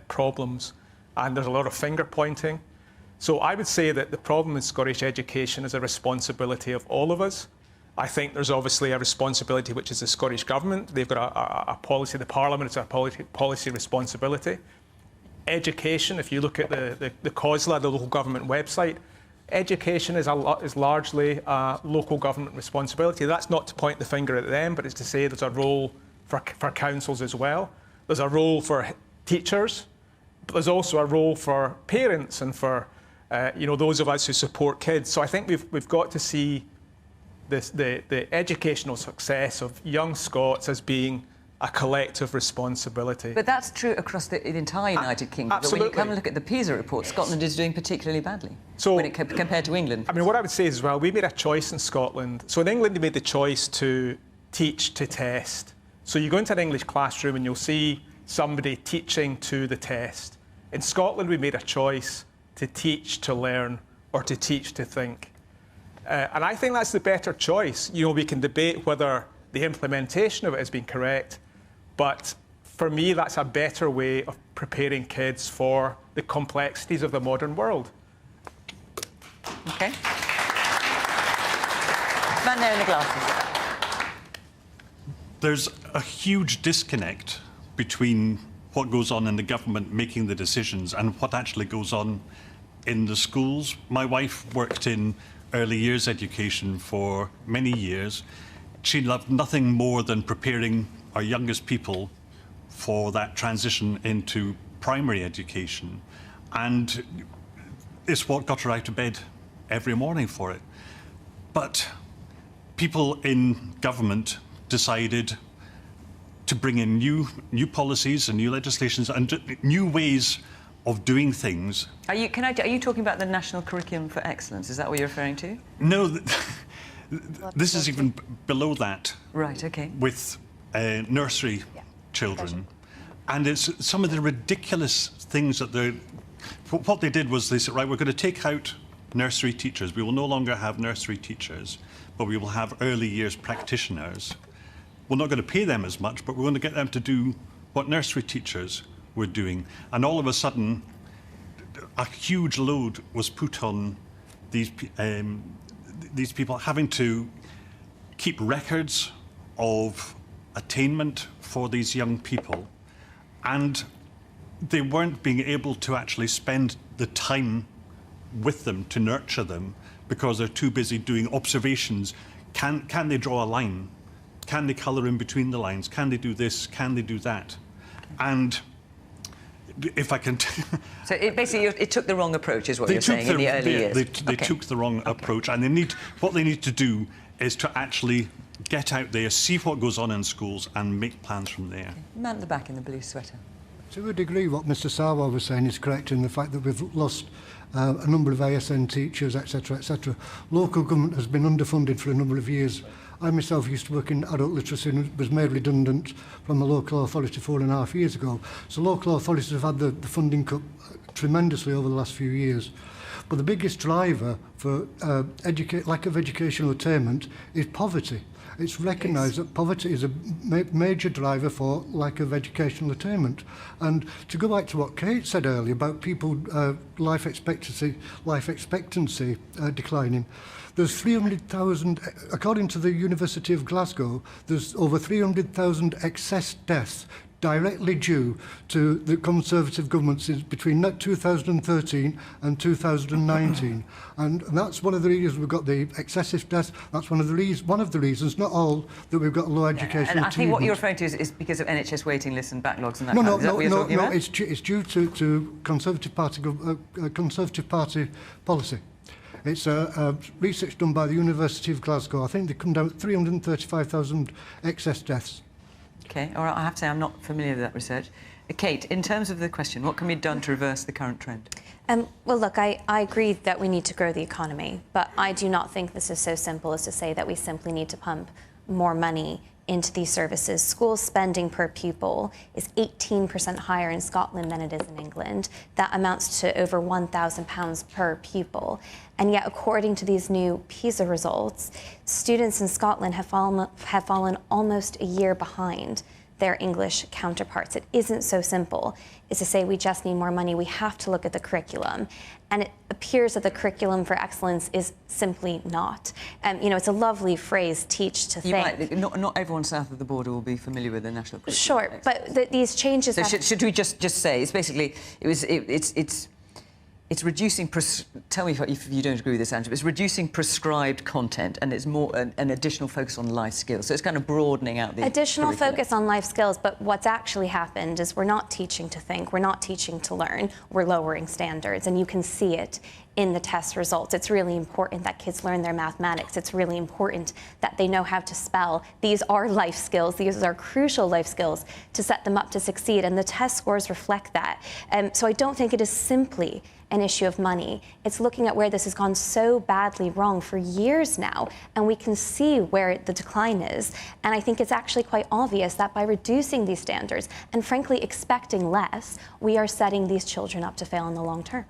problems, and there's a lot of finger pointing. So I would say that the problem in Scottish education is a responsibility of all of us. I think there's obviously a responsibility which is the Scottish Government. They've got a policy, the Parliament, it's a policy responsibility. Education, if you look at the COSLA, the local government website, education is largely a local government responsibility. That's not to point the finger at them, but it's to say there's a role for councils as well. There's a role for teachers, but there's also a role for parents and for those of us who support kids. So I think we've got to see the educational success of young Scots as being a collective responsibility. But that's true across the entire United Kingdom. Absolutely. But when you come and look at the PISA report, Scotland is doing particularly badly compared to England. I mean, what I would say is, well, we made a choice in Scotland. So in England, they made the choice to teach to test. So you go into an English classroom and you'll see somebody teaching to the test. In Scotland, we made a choice to teach to learn or to teach to think. And I think that's the better choice. We can debate whether the implementation of it has been correct, but for me, that's a better way of preparing kids for the complexities of the modern world. OK. Man there in the glasses. There's a huge disconnect between what goes on in the government making the decisions and what actually goes on in the schools. My wife worked in early years education for many years. She loved nothing more than preparing our youngest people for that transition into primary education. And it's what got her out of bed every morning for it. But people in government decided to bring in new policies and new legislations and new ways of doing things. Are you talking about the National Curriculum for Excellence? Is that what you're referring to? No. This is even below that. Right, OK. With nursery children. And it's some of the ridiculous things that what they did was they said, right, we're going to take out nursery teachers. We will no longer have nursery teachers, but we will have early years practitioners. We're not going to pay them as much, but we're going to get them to do what nursery teachers were doing. And all of a sudden, a huge load was put on these people having to keep records of attainment for these young people, and they weren't being able to actually spend the time with them to nurture them because they're too busy doing observations. Can they draw a line? Can they colour in between the lines? Can they do this? Can they do that? And if I can... So basically it took the wrong approach, is what you're saying, in the early years. They took the wrong approach, and what they need to do is to actually get out there, see what goes on in schools, and make plans from there. Man at the back in the blue sweater. To a degree, what Mr Sarwar was saying is correct in the fact that we've lost a number of ASN teachers, etc., etc. Local government has been underfunded for a number of years. I myself used to work in adult literacy and was made redundant from the local authority 4.5 years ago. So local authorities have had the funding cut tremendously over the last few years. But the biggest driver for lack of educational attainment is poverty. It's recognised that poverty is a major driver for lack of educational attainment. And to go back to what Kate said earlier about people life expectancy declining, there's 300,000, according to the University of Glasgow, there's over 300,000 excess deaths directly due to the Conservative governments between 2013 and 2019. And that's one of the reasons we've got the excessive deaths. That's one of the reasons, not all, that we've got low educational achievement. And I think what you're referring to is because of NHS waiting lists and backlogs and that No, Is that what you're talking about? it's due to Conservative Party policy. It's research done by the University of Glasgow. I think they come down at 335,000 excess deaths. OK, all right, I have to say I'm not familiar with that research. Kate, in terms of the question, what can be done to reverse the current trend? Well, look, I agree that we need to grow the economy, but I do not think this is so simple as to say that we simply need to pump more money into these services. School spending per pupil is 18% higher in Scotland than it is in England. That amounts to over £1,000 per pupil. And yet, according to these new PISA results, students in Scotland have fallen almost a year behind their English counterparts. It isn't so simple as to say we just need more money. We have to look at the curriculum. And it appears that the curriculum for excellence is simply not. You know, it's a lovely phrase, teach to think. Not everyone south of the border will be familiar with the national curriculum. Sure, but these changes... So should we just say, it's basically, it's reducing, tell me if you don't agree with this, Angela, it's reducing prescribed content and it's more an additional focus on life skills. So it's kind of broadening out the additional curriculum. focus on life skills, but what's actually happened is we're not teaching to think, we're not teaching to learn, we're lowering standards, and you can see it in the test results. It's really important that kids learn their mathematics. It's really important that they know how to spell. These are life skills. These are crucial life skills to set them up to succeed, and the test scores reflect that. So I don't think it is simply an issue of money. It's looking at where this has gone so badly wrong for years now, and we can see where the decline is. And I think it's actually quite obvious that by reducing these standards and frankly expecting less, we are setting these children up to fail in the long term.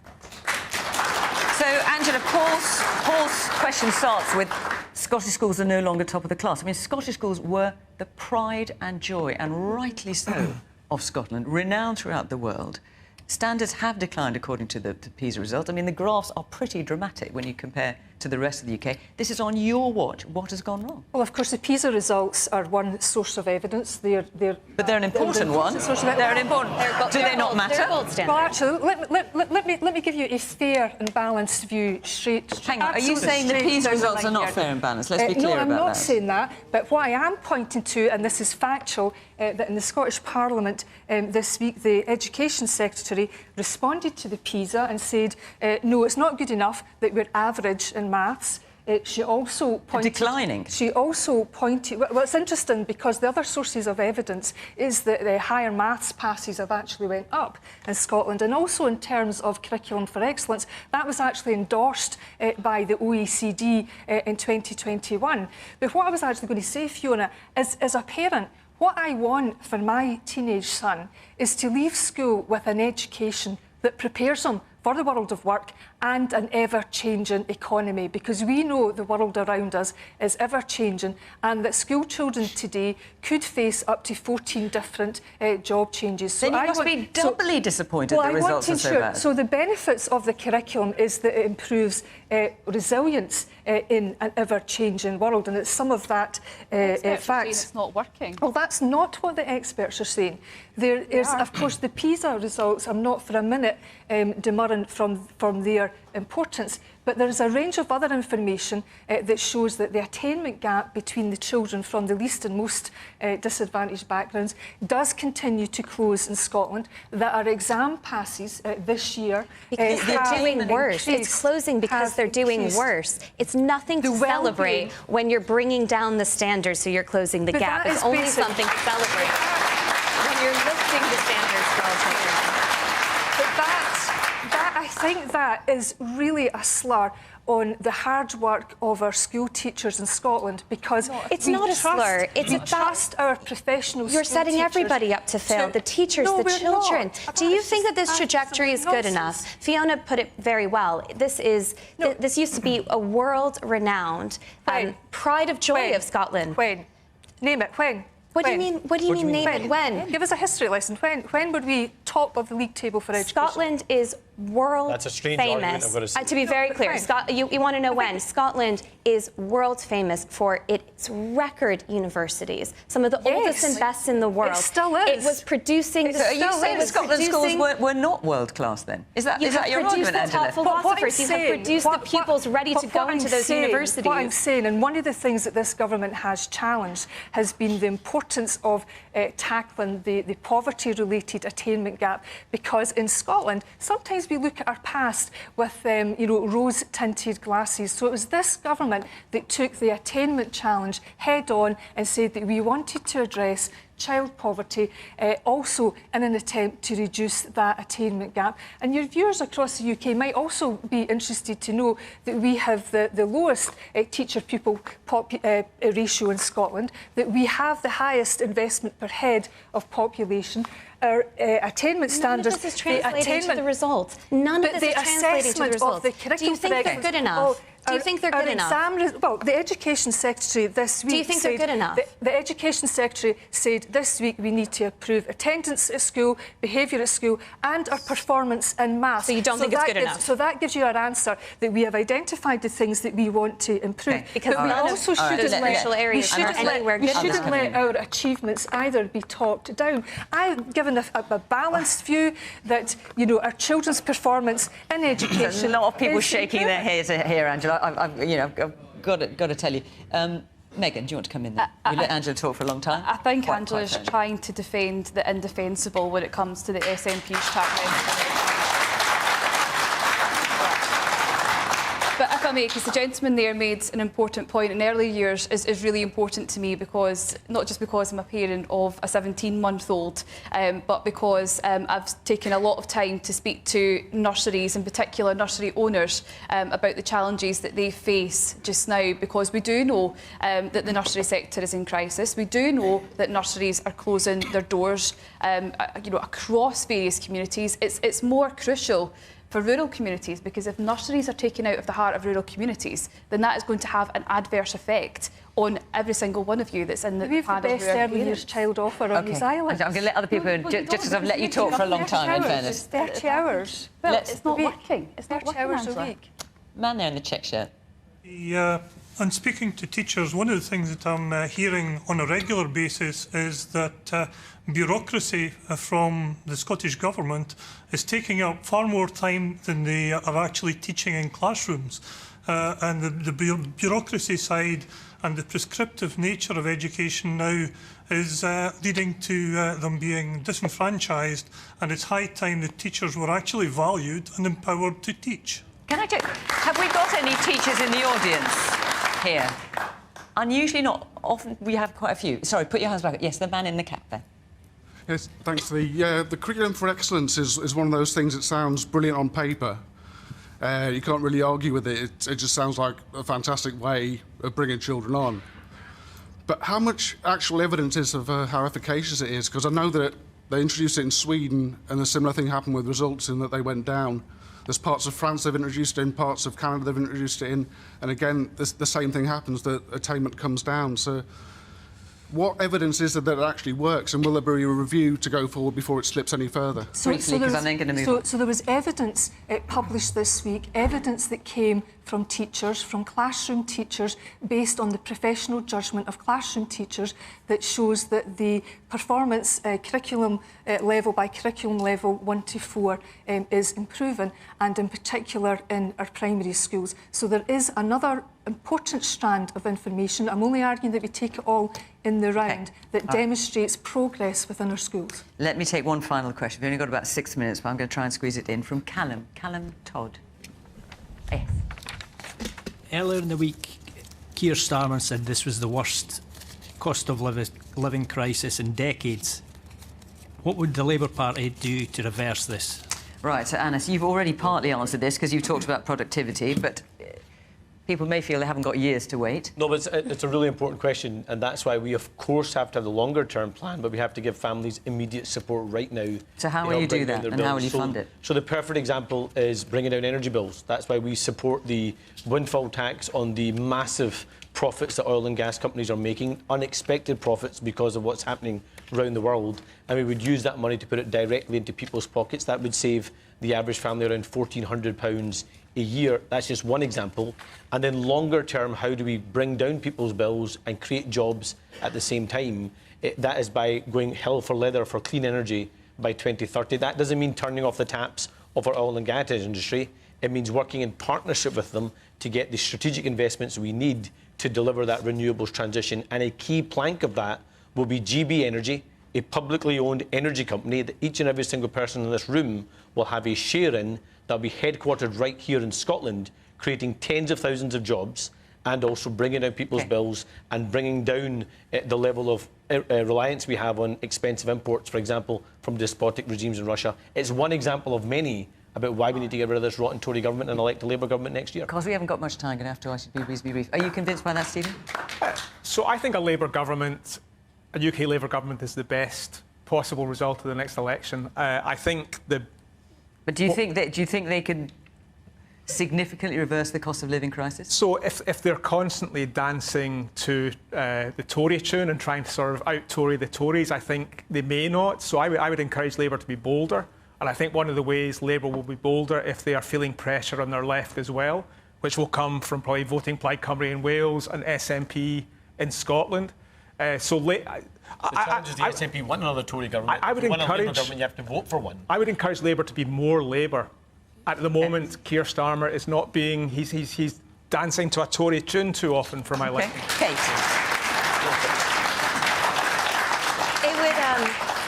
So, Angela, Paul's question starts with Scottish schools are no longer top of the class. I mean, Scottish schools were the pride and joy, and rightly so, of Scotland, renowned throughout the world. Standards have declined according to the PISA results. I mean, the graphs are pretty dramatic when you compare to the rest of the UK. This is on your watch. What has gone wrong? Well, of course, the PISA results are one source of evidence. But they're an important one. They're an important... Do they not matter? Well, actually, let me give you a fair and balanced view straight... Hang on, are you saying the PISA results are not fair and balanced? Let's be clear about that. No, I'm not saying that. But what I am pointing to, and this is factual, that in the Scottish Parliament this week, the Education Secretary responded to the PISA and said, no, it's not good enough that we're average in maths. She also pointed... Declining? She also pointed... Well, it's interesting because the other sources of evidence is that the higher maths passes have actually went up in Scotland. And also in terms of curriculum for excellence, that was actually endorsed by the OECD in 2021. But what I was actually going to say, Fiona, is as a parent, what I want for my teenage son is to leave school with an education that prepares him for the world of work and an ever-changing economy, because we know the world around us is ever-changing and that school children today could face up to 14 different job changes. Then you must be doubly disappointed the results are so bad. So the benefits of the curriculum is that it improves resilience in an ever-changing world, and it's some of that facts. It's not working. Well, that's not what the experts are saying. There is, of course, the PISA results. I'm not for a minute demurring from their importance, but there is a range of other information that shows that the attainment gap between the children from the least and most disadvantaged backgrounds does continue to close in Scotland, that our exam passes this year... Because they're doing worse. It's closing because they're doing worse. It's nothing to celebrate when you're bringing down the standards so you're closing the gap. It's only something to celebrate. when you're lifting the standards for all children. But I think that is really a slur on the hard work of our school teachers in Scotland, because it's not a slur. It's about trust our professional. You're setting everybody up to fail. The teachers, the children. Do you think that this trajectory is good enough? Fiona put it very well. This used to be a world-renowned pride of joy of Scotland. When? Name it. When? What do you mean? What do you mean? Name it? When? Give us a history lesson. When were we top of the league table for education? Scotland is world That's a strange argument, I've got to say. to be very clear, you want to know when? Scotland is world famous for its record universities, some of the oldest and best in the world. It still is. It was producing. So are you saying Scotland's schools were not world class then? Is that your argument, Angela? Philosophers, you have produced the pupils ready to go into those universities. What I'm saying, and one of the things that this government has challenged has been the importance of tackling the poverty-related attainment gap, because in Scotland, sometimes we look at our past with rose-tinted glasses. So it was this government that took the attainment challenge head-on and said that we wanted to address child poverty, also in an attempt to reduce that attainment gap. And your viewers across the UK might also be interested to know that we have the lowest teacher-pupil ratio in Scotland, that we have the highest investment per head of population. Our attainment standards... None of this is translating to the results. None of this is translating to the results. Do you think they're good enough? Do you think they're good enough? Well, the Education Secretary this week... Do you think they're good enough? The Education Secretary said this week we need to improve attendance at school, behaviour at school and our performance in maths. So you don't think it's good enough? So that gives you our answer, that we have identified the things that we want to improve. Okay. Because but we also shouldn't let our achievements either be talked down. I've given a balanced view that, our children's performance in education... There's a lot of people shaking their heads here, Angela. I've got to tell you. Megan, do you want to come in there? You let Angela talk for a long time. I think Angela's trying to defend the indefensible when it comes to the SNP's track record. But if I may, because the gentleman there made an important point, in early years is really important to me, because not just because I'm a parent of a 17-month-old, but because I've taken a lot of time to speak to nurseries, in particular nursery owners, about the challenges that they face just now, because we do know that the nursery sector is in crisis. We do know that nurseries are closing their doors, across various communities. It's more crucial for rural communities, because if nurseries are taken out of the heart of rural communities, then that is going to have an adverse effect on every single one of you that's in the We have the best early years child offer on these islands. I'm going to let other people in, just because I've let you talk for a long time, in fairness. 30 hours. Well, it's not working. It's not 30 hours a week. Man there in the check shirt. And speaking to teachers, one of the things that I'm hearing on a regular basis is that bureaucracy from the Scottish Government is taking up far more time than they are actually teaching in classrooms. And the bureaucracy side and the prescriptive nature of education now is leading to them being disenfranchised, and it's high time that teachers were actually valued and empowered to teach. Can I check? Have we got any teachers in the audience here? Unusually not. Often we have quite a few. Sorry, put your hands back. Yes, the man in the cap there. Yes, thanks. The Curriculum for Excellence is one of those things that sounds brilliant on paper. You can't really argue with it. It just sounds like a fantastic way of bringing children on. But how much actual evidence is of how efficacious it is? Because I know that they introduced it in Sweden, and a similar thing happened with results in that they went down. There's parts of France they've introduced it in, parts of Canada they've introduced it in, and again, the same thing happens, that attainment comes down. So what evidence is there that it actually works, and will there be a review to go forward before it slips any further? So there was evidence published this week, evidence that came from teachers, from classroom teachers, based on the professional judgment of classroom teachers, that shows that the performance curriculum level by curriculum level 1 to 4 is improving, and in particular in our primary schools. So there is another important strand of information. I'm only arguing that we take it all in the round, that demonstrates progress within our schools. Let me take one final question. We've only got about 6 minutes, but I'm going to try and squeeze it in from Callum. Callum Todd. Yes. Earlier in the week, Keir Starmer said this was the worst cost of living crisis in decades. What would the Labour Party do to reverse this? Right, so Anna, so you've already partly answered this because you've talked about productivity, but people may feel they haven't got years to wait. No, but it's a really important question, and that's why we, of course, have to have the longer-term plan, but we have to give families immediate support right now. So how will you do that, and how will you fund it? So the perfect example is bringing down energy bills. That's why we support the windfall tax on the massive profits that oil and gas companies are making, unexpected profits because of what's happening around the world, and we would use that money to put it directly into people's pockets. That would save the average family around £1,400 a year. That's just one example. And then longer term, how do we bring down people's bills and create jobs at the same time? That is by going hell for leather for clean energy by 2030. That doesn't mean turning off the taps of our oil and gas industry. It means working in partnership with them to get the strategic investments we need to deliver that renewables transition. And a key plank of that will be GB Energy, a publicly owned energy company that each and every single person in this room will have a share in, that'll be headquartered right here in Scotland, creating tens of thousands of jobs and also bringing down people's bills and bringing down the level of reliance we have on expensive imports, for example, from despotic regimes in Russia. It's one example of many about why we need to get rid of this rotten Tory government and elect a Labour government next year. Because we haven't got much time, I'm going to have to ask you to be brief. Are you convinced by that, Stephen? So I think a Labour government, a UK Labour government, is the best possible result of the next election. I think the... But do you think they can significantly reverse the cost of living crisis? So if they're constantly dancing to the Tory tune and trying to sort of out-Tory the Tories, I think they may not. So I would encourage Labour to be bolder. And I think one of the ways Labour will be bolder if they are feeling pressure on their left as well, which will come from probably voting Plaid Cymru in Wales and SNP in Scotland. The challenge is the SNP want another Tory government. I would if you want a Labour encourage... government, you have to vote for one. I would encourage Labour to be more Labour. At the moment, Keir Starmer is not being... He's dancing to a Tory tune too often for my liking. Kate.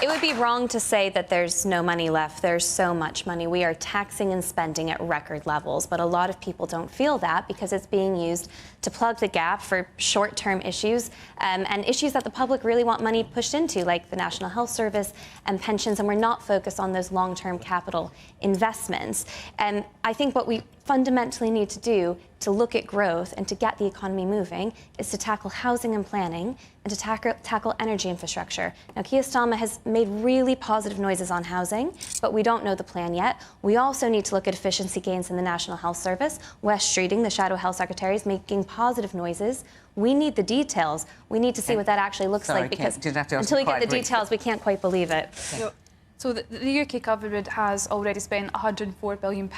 It would be wrong to say that there's no money left. There's so much money. We are taxing and spending at record levels, but a lot of people don't feel that because it's being used to plug the gap for short-term issues and issues that the public really want money pushed into, like the National Health Service and pensions, and we're not focused on those long-term capital investments. And I think what we fundamentally need to do to look at growth and to get the economy moving is to tackle housing and planning and to tackle energy infrastructure. Now, Keir Starmer has made really positive noises on housing, but we don't know the plan yet. We also need to look at efficiency gains in the National Health Service. Wes Streeting, the Shadow Health Secretary, is making positive noises. We need the details. We need to see what that actually looks like, because until we get the details, we can't quite believe it. So the UK government has already spent £104 billion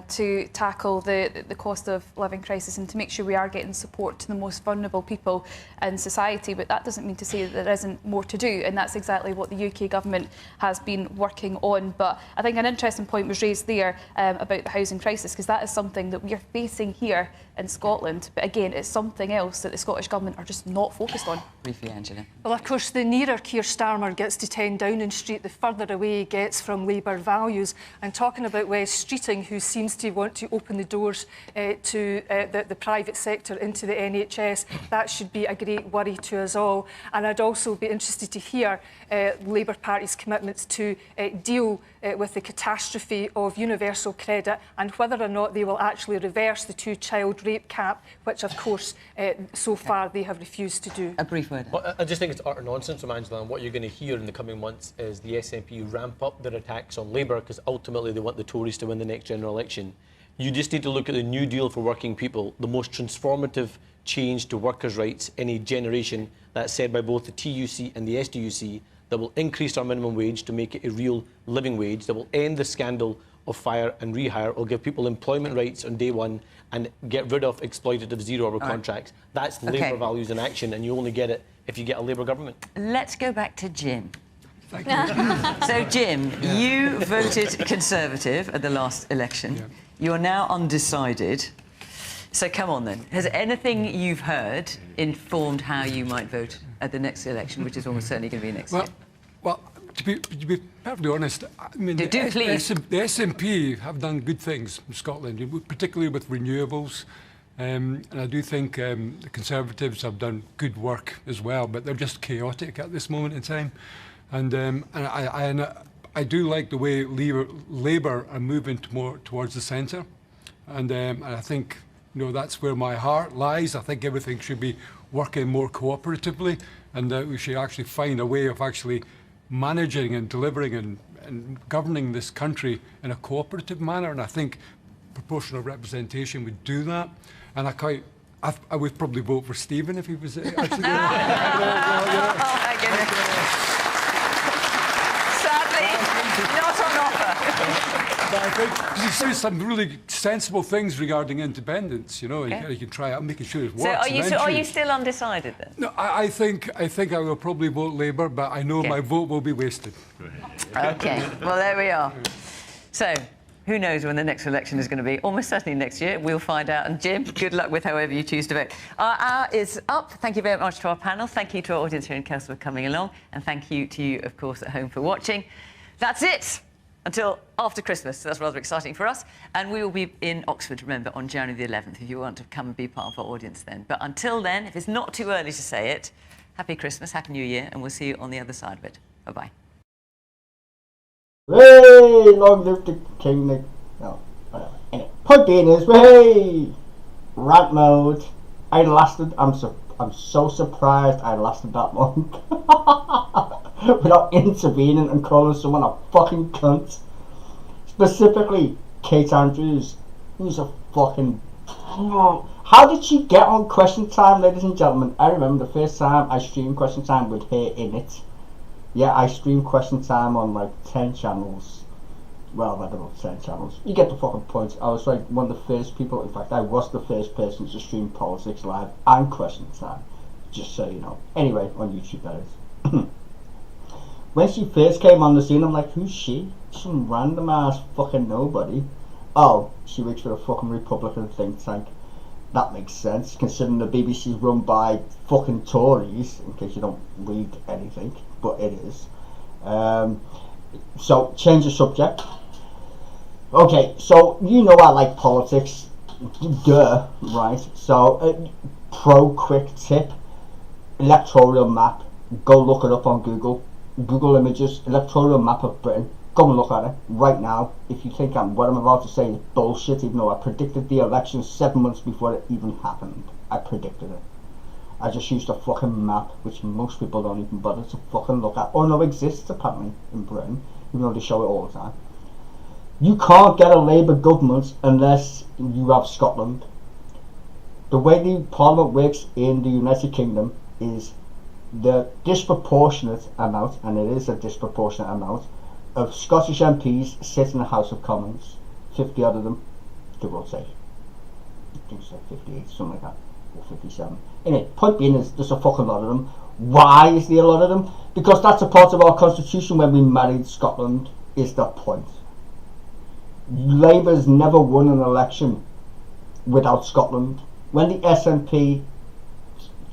to tackle the cost of living crisis and to make sure we are getting support to the most vulnerable people in society. But that doesn't mean to say that there isn't more to do, and that's exactly what the UK government has been working on. But I think an interesting point was raised there about the housing crisis, because that is something that we are facing here in Scotland. But again, it's something else that the Scottish Government are just not focused on. Briefly, Angela. Well, of course, the nearer Keir Starmer gets to 10 Downing Street, the further away he gets from Labour values. And talking about Wes Streeting, who seems to want to open the doors to the private sector into the NHS, that should be a great worry to us all. And I'd also be interested to hear Labour Party's commitments to deal with the catastrophe of universal credit and whether or not they will actually reverse the two-child rape cap, which, of course, so far they have refused to do. A brief word. Well, I just think it's utter nonsense from Angela, and what you're going to hear in the coming months is the SNP ramp up their attacks on Labour because ultimately they want the Tories to win the next general election. You just need to look at the New Deal for working people, the most transformative change to workers' rights in a generation, that's said by both the TUC and the SDUC, that will increase our minimum wage to make it a real living wage, that will end the scandal of fire and rehire, will give people employment rights on day one and get rid of exploitative zero-hour contracts. That's Labour values in action, and you only get it if you get a Labour government. Let's go back to Jim. Thank you. So, Jim, you voted Conservative at the last election. Yeah. You're now undecided. So come on then. Has anything you've heard informed how you might vote at the next election, which is almost certainly going to be next year? Well, to be perfectly honest, I mean, the SNP have done good things in Scotland, particularly with renewables. And I do think the Conservatives have done good work as well, but they're just chaotic at this moment in time. And I do like the way Labour are moving towards the centre, and I think that's where my heart lies. I think everything should be working more cooperatively, and we should actually find a way of actually managing and delivering and governing this country in a cooperative manner. And I think proportional representation would do that. And I would probably vote for Stephen if he was actually going to. Oh my goodness. Sadly, not on offer. But I think he says some really sensible things regarding independence. You can try out making sure it works. So are you still undecided then? No, I think I will probably vote Labour, but I know my vote will be wasted. Okay, well there we are. So, who knows when the next election is going to be? Almost certainly next year. We'll find out. And Jim, good luck with however you choose to vote. Our hour is up. Thank you very much to our panel. Thank you to our audience here in Kelso for coming along. And thank you to you, of course, at home for watching. That's it until after Christmas. So that's rather exciting for us. And we will be in Oxford, remember, on January the 11th, if you want to come and be part of our audience then. But until then, if it's not too early to say it, Happy Christmas, Happy New Year, and we'll see you on the other side of it. Bye-bye. Hey, long live the king. No, whatever. Anyway, point being is, hey, rant mode. I'm so surprised I lasted that long without intervening and calling someone a fucking cunt. Specifically, Kate Andrews, who's a fucking. How did she get on Question Time, ladies and gentlemen? I remember the first time I streamed Question Time with her in it. Yeah, I streamed Question Time on like 10 channels. Well, I don't know, 10 channels. You get the fucking point. I was like one of the first people, in fact, I was the first person to stream Politics Live and Question Time. Just so you know. Anyway, on YouTube, that is. When she first came on the scene, I'm like, who's she? Some random ass fucking nobody. Oh, she works for a fucking Republican think tank. That makes sense, considering the BBC is run by fucking Tories, in case you don't read anything, but it is. So, change the subject. Okay, so you know I like politics, duh, right? So, pro quick tip, electoral map, go look it up on Google. Google Images, electoral map of Britain. Go and look at it right now. If you think what I'm about to say is bullshit, even though I predicted the election 7 months before it even happened. I predicted it. I just used a fucking map, which most people don't even bother to fucking look at, or know exists apparently in Britain, even though they show it all the time. You can't get a Labour government unless you have Scotland. The way the Parliament works in the United Kingdom is the disproportionate amount, and it is a disproportionate amount, of Scottish MPs sit in the House of Commons. 50 odd of them, give or take. I think it's like 58, something like that, or 57. Anyway, point being is there's a fucking lot of them. Why is there a lot of them? Because that's a part of our constitution when we married Scotland, is the point. Labour's never won an election without Scotland. When the SNP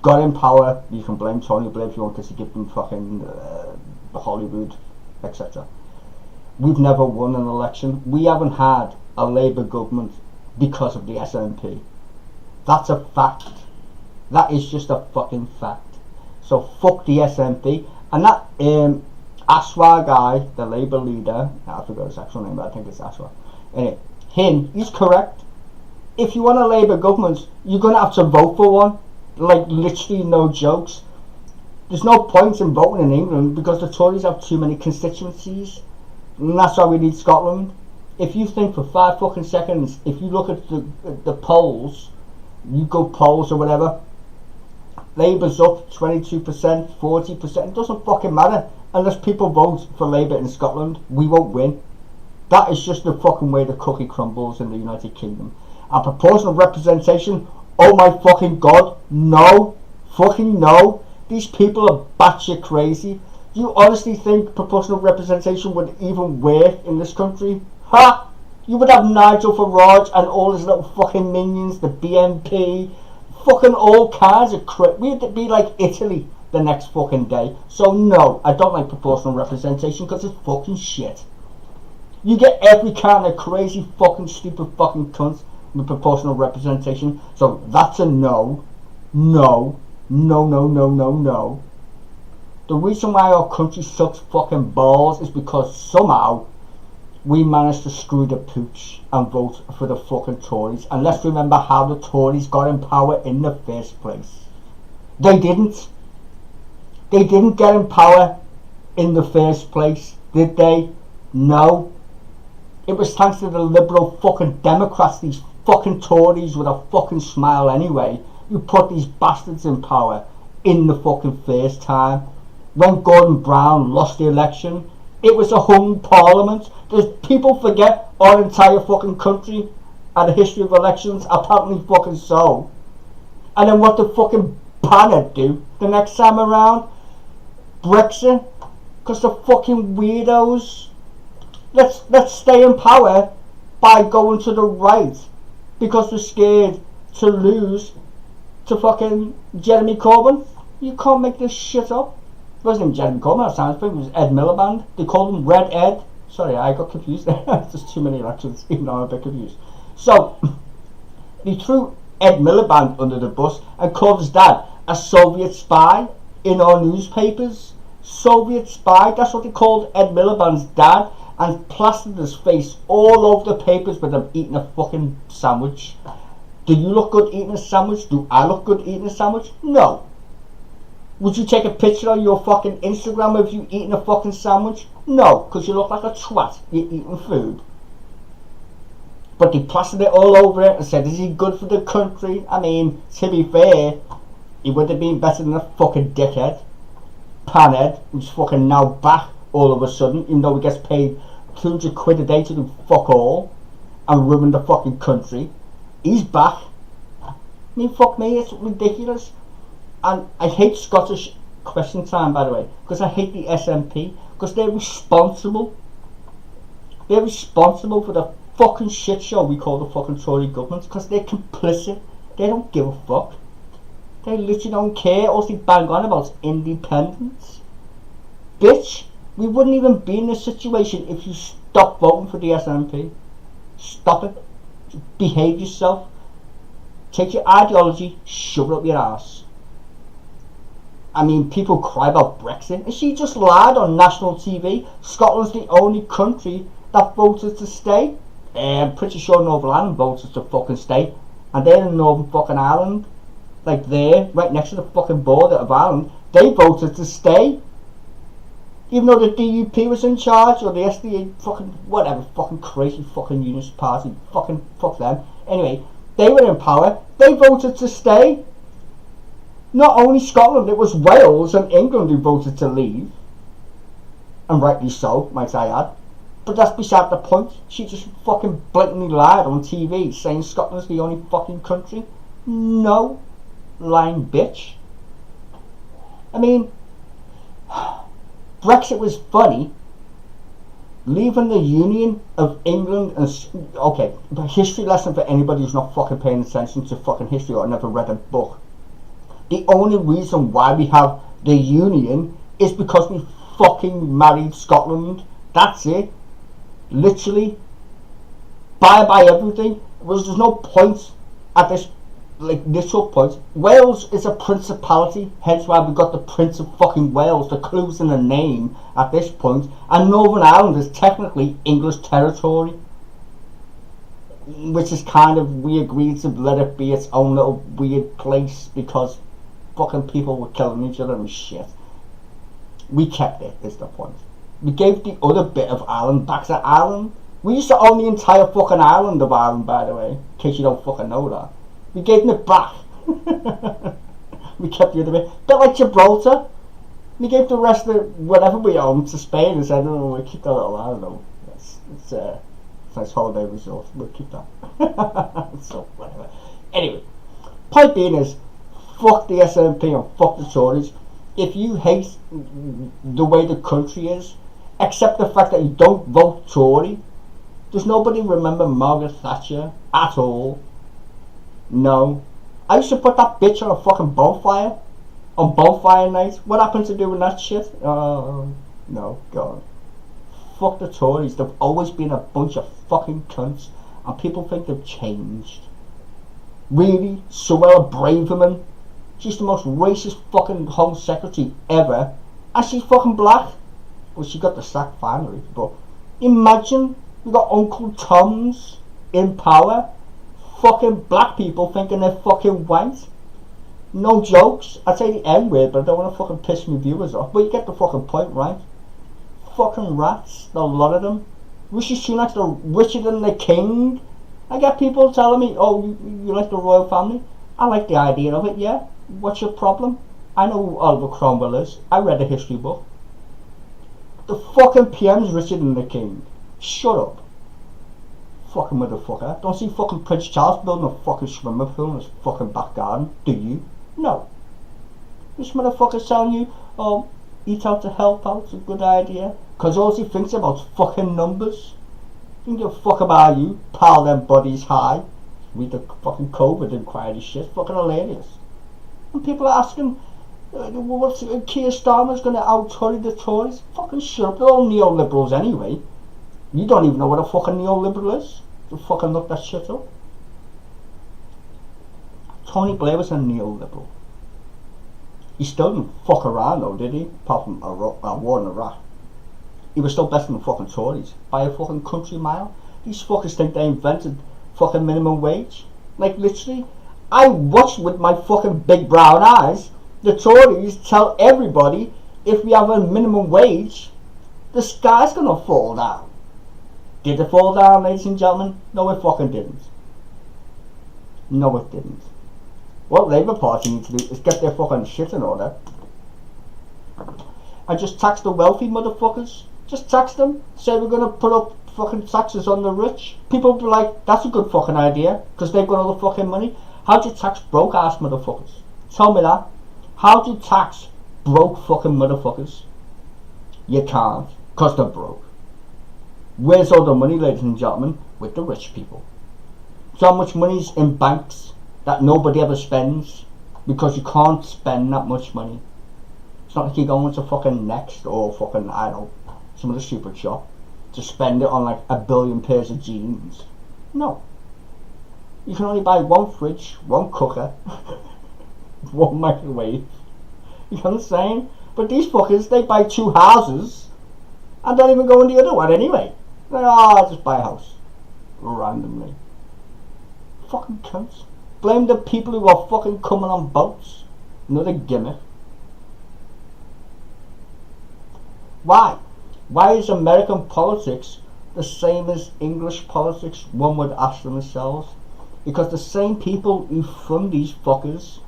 got in power, you can blame Tony Blair if you want, because he gave them fucking Hollywood, etc. We've never won an election. We haven't had a Labour government because of the SNP. That's a fact. That is just a fucking fact. So fuck the SNP. And that Aswa guy, the Labour leader, I forgot his actual name, but I think it's Aswa. Anyway, he's correct. If you want a Labour government, you're going to have to vote for one. Like, literally no jokes. There's no point in voting in England because the Tories have too many constituencies. And that's why we need Scotland. If you think for 5 fucking seconds, if you look at the polls, you go polls or whatever, Labour's up 22%, 40%, it doesn't fucking matter. Unless people vote for Labour in Scotland, we won't win. That is just the fucking way the cookie crumbles in the United Kingdom. And proportional representation, oh my fucking god, no. Fucking no. These people are batshit crazy. Do you honestly think proportional representation would even work in this country? Ha! You would have Nigel Farage and all his little fucking minions, the BNP, fucking all kinds of crap. We'd be like Italy the next fucking day. So no, I don't like proportional representation because it's fucking shit. You get every kind of crazy fucking stupid fucking cunt with proportional representation. So that's a no. No. No, no, no, no, no. The reason why our country sucks fucking balls is because somehow we managed to screw the pooch and vote for the fucking Tories. And let's remember how the Tories got in power in the first place. They didn't. They didn't get in power in the first place, did they? No. It was thanks to the liberal fucking Democrats, these fucking Tories with a fucking smile anyway, who put these bastards in power in the fucking first time. When Gordon Brown lost the election, it was a hung parliament. People forget our entire fucking country and the history of elections, apparently fucking so. And then what the fucking planet do the next time around? Brexit? Because the fucking weirdos. Let's stay in power by going to the right because we're scared to lose to fucking Jeremy Corbyn. You can't make this shit up. It wasn't even Jeremy Corbyn at times, it was Ed Miliband. They called him Red Ed. Sorry, I got confused there. There's too many elections, even though I'm a bit confused. So, they threw Ed Miliband under the bus and called his dad a Soviet spy in our newspapers. Soviet spy, that's what they called Ed Miliband's dad, and plastered his face all over the papers with him eating a fucking sandwich. Do you look good eating a sandwich? Do I look good eating a sandwich? No. Would you take a picture on your fucking Instagram of you eating a fucking sandwich? No, because you look like a twat. You're eating food. But they plastered it all over it and said, is he good for the country? I mean, to be fair, he would have been better than a fucking dickhead. Panhead, who's fucking now back all of a sudden, even though he gets paid 200 quid a day to do fuck all and ruin the fucking country. He's back. I mean, fuck me, it's ridiculous. And I hate Scottish Question Time, by the way, because I hate the SNP, because they're responsible. They're responsible for the fucking shit show we call the fucking Tory government, because they're complicit. They don't give a fuck. They literally don't care. All they bang on about independence. Bitch, we wouldn't even be in this situation if you stopped voting for the SNP. Stop it. Behave yourself. Take your ideology, shove it up your ass. I mean, people cry about Brexit, and she just lied on national TV. Scotland's the only country that voted to stay. I'm pretty sure Northern Ireland voted to fucking stay, and they're in Northern fucking Ireland, like there, right next to the fucking border of Ireland. They voted to stay, even though the DUP was in charge, or the SDA, fucking whatever, fucking crazy fucking unionist party, fucking fuck them. Anyway, they were in power. They voted to stay. Not only Scotland, it was Wales and England who voted to leave. And rightly so, might I add. But that's beside the point. She just fucking blatantly lied on TV, saying Scotland's the only fucking country. No. Lying bitch. I mean, Brexit was funny. Leaving the Union of England and... Okay, a history lesson for anybody who's not fucking paying attention to fucking history or never read a book. The only reason why we have the Union is because we fucking married Scotland. That's it. Literally. Bye everything. There's no point at this, like, literal point. Wales is a principality, hence why we got the Prince of fucking Wales. The clue's in the name at this point. And Northern Ireland is technically English territory. Which is kind of, we agreed to let it be its own little weird place because fucking people were killing each other and shit. We kept it, is the point. We gave the other bit of Ireland back to Ireland. We used to own the entire fucking island of Ireland, by the way, in case you don't fucking know that. We gave them it back. We kept the other bit. Bit like Gibraltar. We gave the rest of whatever we owned to Spain and said, oh, we'll keep that little island. It's a nice holiday resort. We'll keep that. So, whatever. Anyway, point being is, fuck the SNP and fuck the Tories. If you hate the way the country is, accept the fact that you don't vote Tory. Does nobody remember Margaret Thatcher at all? No. I used to put that bitch on a fucking bonfire. On bonfire night. What happened to doing that shit? No, God. Fuck the Tories. They've always been a bunch of fucking cunts. And people think they've changed. Really? Suella Braverman? She's the most racist fucking Home Secretary ever. and she's fucking black. Well, she got the sack finally, but imagine we got Uncle Toms in power, fucking black people thinking they're fucking white. No jokes. I'd say the N word, but I don't want to fucking piss my viewers off. But you get the fucking point, right? Fucking rats, a lot of them. Rishi Sunak's the richer than the king. I get people telling me, oh, you like the royal family? I like the idea of it, yeah. What's your problem? I know who Oliver Cromwell is. I read a history book. The fucking PM's richer than the king. Shut up. Fucking motherfucker. Don't see fucking Prince Charles building a fucking swimming pool in his fucking back garden, do you? No. This motherfucker's telling you, oh, eat out to help out's a good idea. Cause all he thinks about is fucking numbers. Don't give a fuck about you, pal them bodies high. Read the fucking COVID inquiry shit, fucking hilarious. And people are asking, what's Keir Starmer's gonna out-Tory the Tories? Fucking shut up, they're all neoliberals anyway. You don't even know what a fucking neoliberal is. So fucking look that shit up. Tony Blair was a neoliberal. He still didn't fuck around though, did he? Apart from a war in Iraq. He was still better than the fucking Tories. By a fucking country mile. These fuckers think they invented fucking minimum wage. Like literally, I watched with my fucking big brown eyes the Tories tell everybody if we have a minimum wage, the sky's gonna fall down. Did it fall down, ladies and gentlemen? No, it fucking didn't. No, it didn't. What Labour Party need to do is get their fucking shit in order and just tax the wealthy motherfuckers. Just tax them. Say we're gonna put up fucking taxes on the rich. People will be like, that's a good fucking idea, because they've got all the fucking money. How do you tax broke ass motherfuckers? Tell me that. How do you tax broke fucking motherfuckers? You can't, because they're broke. Where's all the money, ladies and gentlemen? With the rich people. So much money's in banks that nobody ever spends, because you can't spend that much money. It's not like you're going to fucking Next or fucking, I don't know, some of the super shop to spend it on like 1 billion pairs of jeans. No. You can only buy one fridge, one cooker, one microwave. You know what I'm saying? But these fuckers, they buy 2 houses and don't even go in the other one anyway. Like, oh, I'll just buy a house. Randomly. Fucking cunts. Blame the people who are fucking coming on boats. Another gimmick. Why? Why is American politics the same as English politics? One would ask themselves. Because the same people who fund these fuckers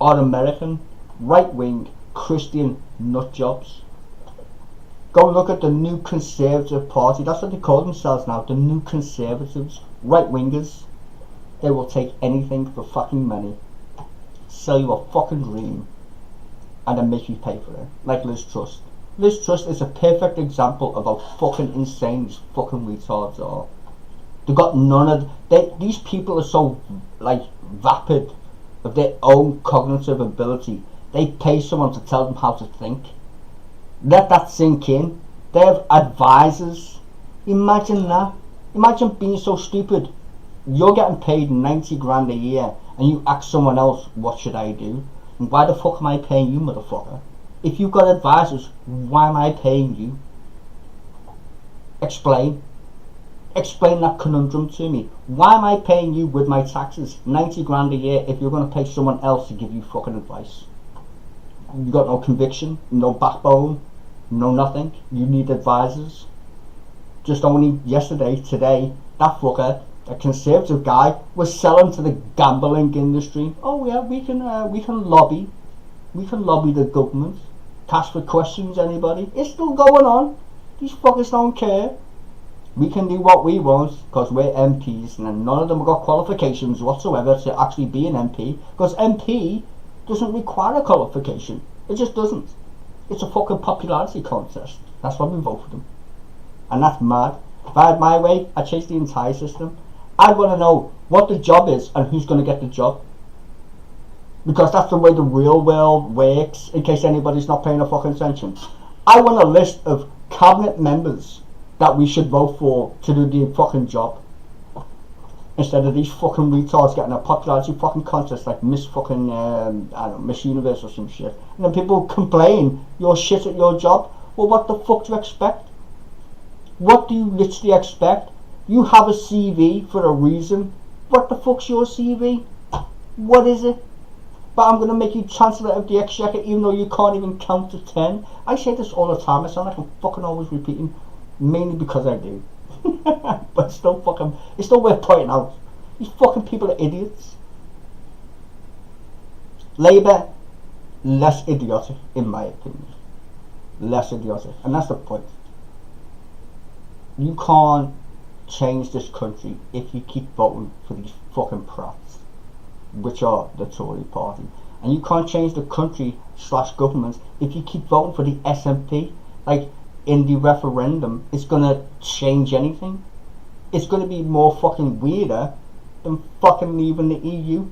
are American, right-wing, Christian nutjobs. Go look at the New Conservative Party. That's what they call themselves now. The New Conservatives. Right-wingers. They will take anything for fucking money. Sell you a fucking dream. And then make you pay for it. Like Liz Truss. Liz Truss is a perfect example of how fucking insane these fucking retards are. They got none of... These people are so, like, vapid of their own cognitive ability. They pay someone to tell them how to think. Let that sink in. They have advisors. Imagine that. Imagine being so stupid. You're getting paid 90 grand a year and you ask someone else, what should I do? And why the fuck am I paying you, motherfucker? If you've got advisors, why am I paying you? Explain. Explain that conundrum to me. Why am I paying you with my taxes 90 grand a year if you're going to pay someone else to give you fucking advice? You got no conviction, no backbone, no nothing. You need advisors. Just only yesterday, today, that fucker, a conservative guy, was selling to the gambling industry. Oh yeah, we can lobby. We can lobby the government. Ask for questions, anybody? It's still going on. These fuckers don't care. We can do what we want because we're MPs, and none of them have got qualifications whatsoever to actually be an MP, because MP doesn't require a qualification. It just doesn't. It's a fucking popularity contest. That's why we vote for them. And that's mad. If I had my way, I'd change the entire system. I want to know what the job is and who's going to get the job. Because that's the way the real world works, in case anybody's not paying a fucking attention. I want a list of cabinet members that we should vote for to do the fucking job. instead of these fucking retards getting a popularity fucking contest like Miss fucking I don't know, Miss Universe or some shit, and then people complain you're shit at your job. Well, what the fuck do you expect? What do you literally expect? You have a CV for a reason. What the fuck's your CV? What is it? But I'm going to make you Chancellor of the Exchequer even though you can't even count to 10. I say this all the time. I sound like I'm fucking always repeating, mainly because I do. But it's still worth pointing out. These fucking people are idiots. Labour, less idiotic, in my opinion. Less idiotic. And that's the point. You can't change this country if you keep voting for these fucking prats, which are the Tory party. And you can't change the country / government if you keep voting for the SNP. Like, in the referendum, it's gonna change anything. It's gonna be more fucking weirder than fucking leaving the EU.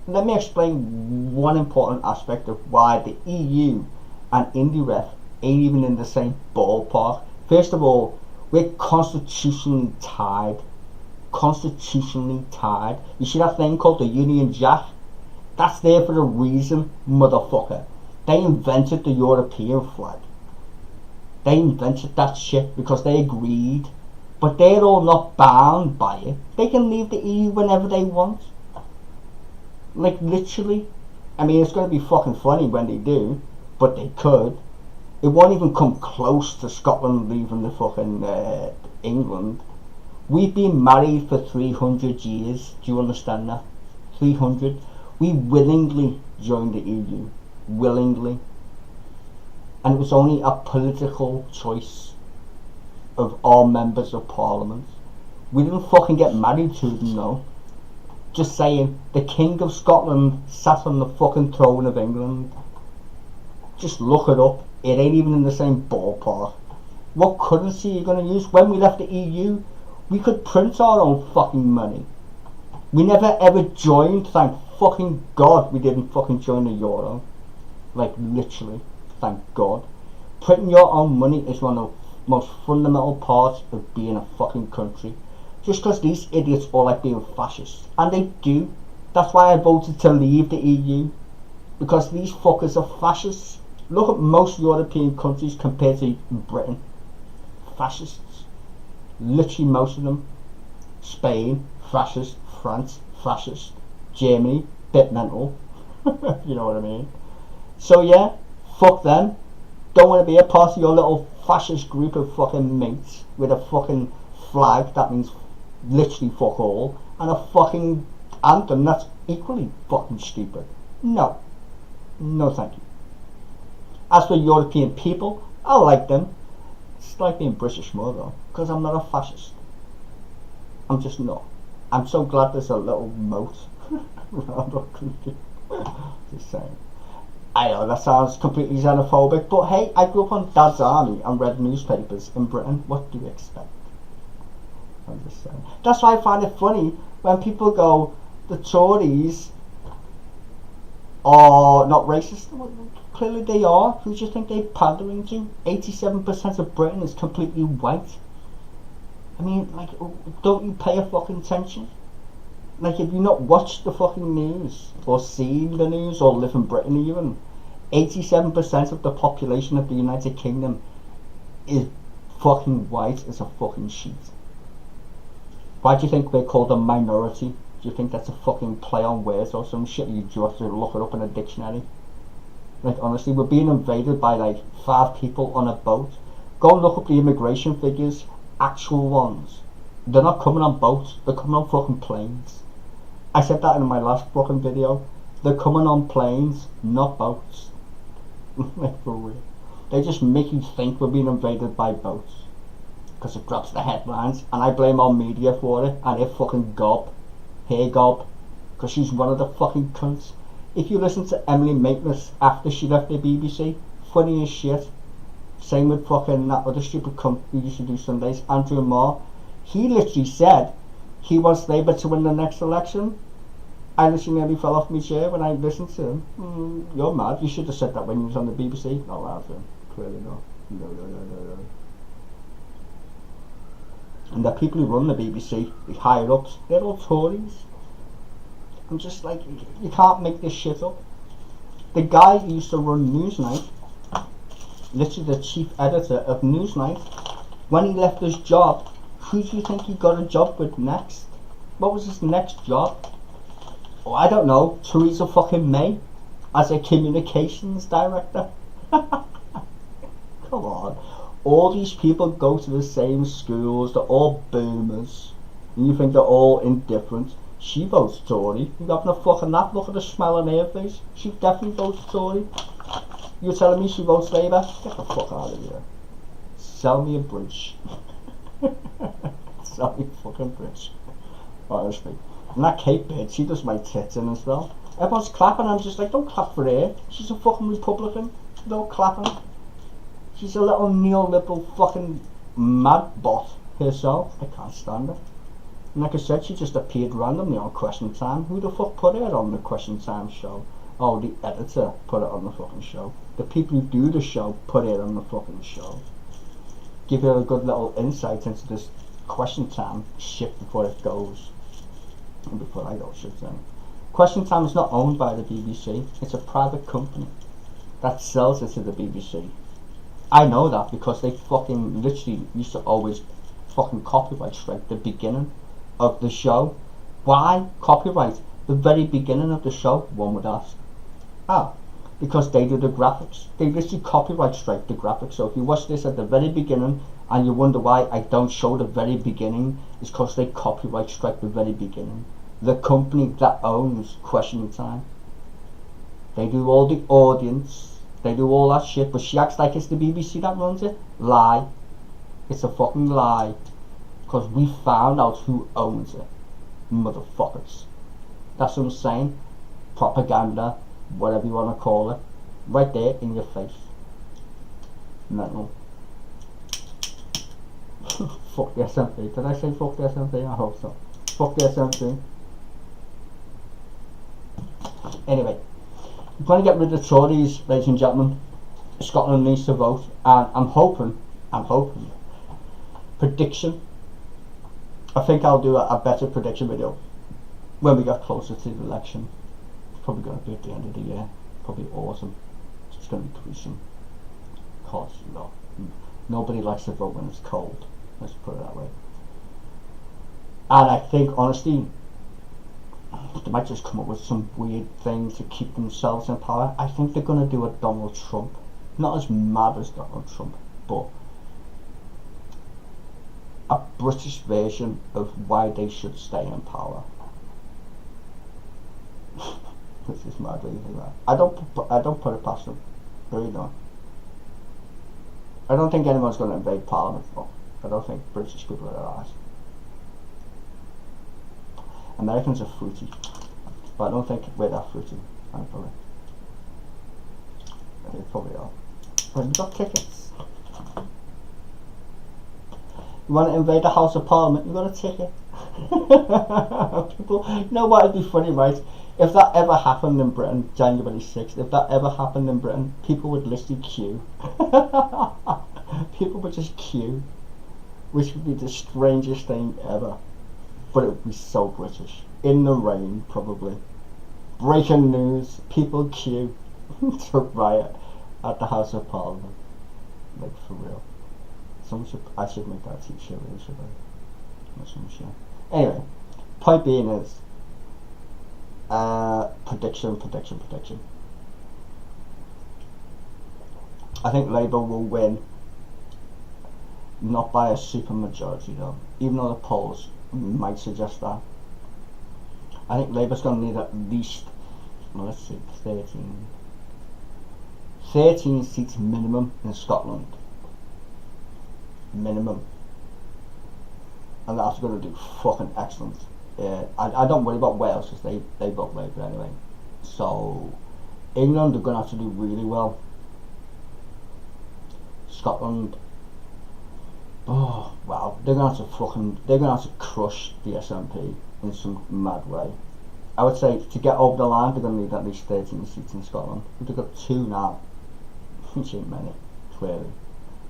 Let me explain one important aspect of why the EU and IndyRef ain't even in the same ballpark. First of all, we're constitutionally tied. Constitutionally tied. You see that thing called the Union Jack? That's there for a reason, motherfucker. They invented the European flag. They invented that shit because they agreed. But they're all not bound by it. They can leave the EU whenever they want. Like, literally. I mean, it's going to be fucking funny when they do, but they could. It won't even come close to Scotland leaving the fucking England. We've been married for 300 years. Do you understand that? 300. We willingly joined the EU. Willingly. And it was only a political choice of our members of parliament. We didn't fucking get married to them, no. Just saying, the King of Scotland sat on the fucking throne of England. Just look it up. It ain't even in the same ballpark. What currency are you going to use? When we left the EU, we could print our own fucking money. We never ever joined, thank fucking God we didn't fucking join the Euro. Like, literally, thank God. Printing your own money is one of the most fundamental parts of being a fucking country. Just because these idiots all like being fascists. And they do. That's why I voted to leave the EU. Because these fuckers are fascists. Look at most European countries compared to Britain. Fascists. Literally most of them. Spain, fascist. France, fascist. Germany, bit mental. You know what I mean? So yeah, fuck them. Don't want to be a part of your little fascist group of fucking mates with a fucking flag that means literally fuck all, and a fucking anthem that's equally fucking stupid. No. No thank you. As for European people, I like them. It's like being British more though, because I'm not a fascist. I'm just not. I'm so glad there's a little moat around our country. Just saying. I know that sounds completely xenophobic, but hey, I grew up on Dad's Army and read newspapers in Britain. What do you expect? I'm just saying. That's why I find it funny when people go, the Tories are not racist. Well, clearly they are. Who do you think they're pandering to? 87% of Britain is completely white. I mean, like, don't you pay a fucking attention? Like, if you not watched the fucking news, or seen the news, or live in Britain even, 87% of the population of the United Kingdom is fucking white as a fucking sheet. Why do you think we're called a minority? Do you think that's a fucking play on words or some shit? You just have to look it up in a dictionary. Like, honestly, we're being invaded by like 5 people on a boat. Go and look up the immigration figures, actual ones. They're not coming on boats, they're coming on fucking planes. I said that in my last fucking video. They're coming on planes, not boats. Like, for real. They just make you think we're being invaded by boats. Because it drops the headlines, and I blame our media for it, and it fucking gob. Hey gob. Because she's one of the fucking cunts. If you listen to Emily Maitlis after she left the BBC, funny as shit. Same with fucking that other stupid cunt who used to do Sundays, Andrew Marr. He literally said he wants Labour to win the next election. I literally nearly fell off my chair when I listened to him. You're mad. You should have said that when you was on the BBC. Not allowed to. Clearly not. No. And the people who run the BBC, the higher ups, they're all Tories. I'm just like, you can't make this shit up. The guy who used to run Newsnight, literally the chief editor of Newsnight, when he left his job, who do you think he got a job with next? What was his next job? Oh, I don't know, Theresa fucking May as a communications director. Come on. All these people go to the same schools, they're all boomers, and you think they're all indifferent. She votes Tory. You having a fucking nap? Look at the smile on her face. She definitely votes Tory. You're telling me she votes Labour? Get the fuck out of here. Sell me a bridge. Sell me a fucking bridge. Honestly. And that Kate bitch, she does my tits in as well. Everyone's clapping, I'm just like, don't clap for her. She's a fucking Republican. Don't clap her. She's a little neoliberal fucking mad bot herself. I can't stand her. And like I said, she just appeared randomly on Question Time. Who the fuck put her on the Question Time show? Oh, the editor put it on the fucking show. The people who do the show put it on the fucking show. Give her a good little insight into this Question Time shit before it goes. And before I go shit then. Question Time is not owned by the BBC. It's a private company that sells it to the BBC. I know that because they fucking literally used to always fucking copyright strike the beginning of the show. Why copyright the very beginning of the show? One would ask. Ah, because they do the graphics. They literally copyright strike the graphics. So if you watch this at the very beginning and you wonder why I don't show the very beginning, it's because they copyright strike the very beginning. The company that owns Question Time. They do all the audience. They do all that shit, but she acts like it's the BBC that runs it. Lie. It's a fucking lie. Because we found out who owns it. Motherfuckers. That's what I'm saying. Propaganda, whatever you want to call it. Right there in your face. Mental. Fuck the SNP. Did I say fuck the SNP? I hope so. Fuck the SNP. Anyway. I'm trying to get rid of the Tories, ladies and gentlemen. Scotland needs to vote, and I'm hoping, prediction. I think I'll do a better prediction video when we get closer to the election. It's probably going to be at the end of the year, probably autumn. It's going to be gruesome. Because, you know, nobody likes to vote when it's cold. Let's put it that way. And I think, honestly, they might just come up with some weird thing to keep themselves in power. I think they're going to do a Donald Trump. Not as mad as Donald Trump, but a British version of why they should stay in power. This is mad, really, right? I don't put it past them. Really don't. I don't think anyone's going to invade Parliament, though. I don't think British people are asked. Americans are fruity, but I don't think we're that fruity, thankfully. They probably are. But we've got tickets. You want to invade the House of Parliament, you've got a ticket. People, you know what would be funny, right? If that ever happened in Britain, January 6th, if that ever happened in Britain, people would literally queue. People would just queue, which would be the strangest thing ever. But it would be so British. In the rain, probably. Breaking news, people queue to riot at the House of Parliament. Like, for real. I should make that t-shirt, really, should I? Or some shit. Anyway, point being is, prediction. I think Labour will win, not by a super majority though, even though the polls might suggest that. I think Labour's going to need at least, well, let's see, 13 seats minimum in Scotland. Minimum. And that's going to do fucking excellent. I don't worry about Wales because they vote Labour anyway. So England are going to have to do really well. Scotland, oh wow, they're going to have to crush the SNP in some mad way. I would say to get over the line, they're going to need at least 13 seats in Scotland. They've got 2 now, which ain't many, clearly.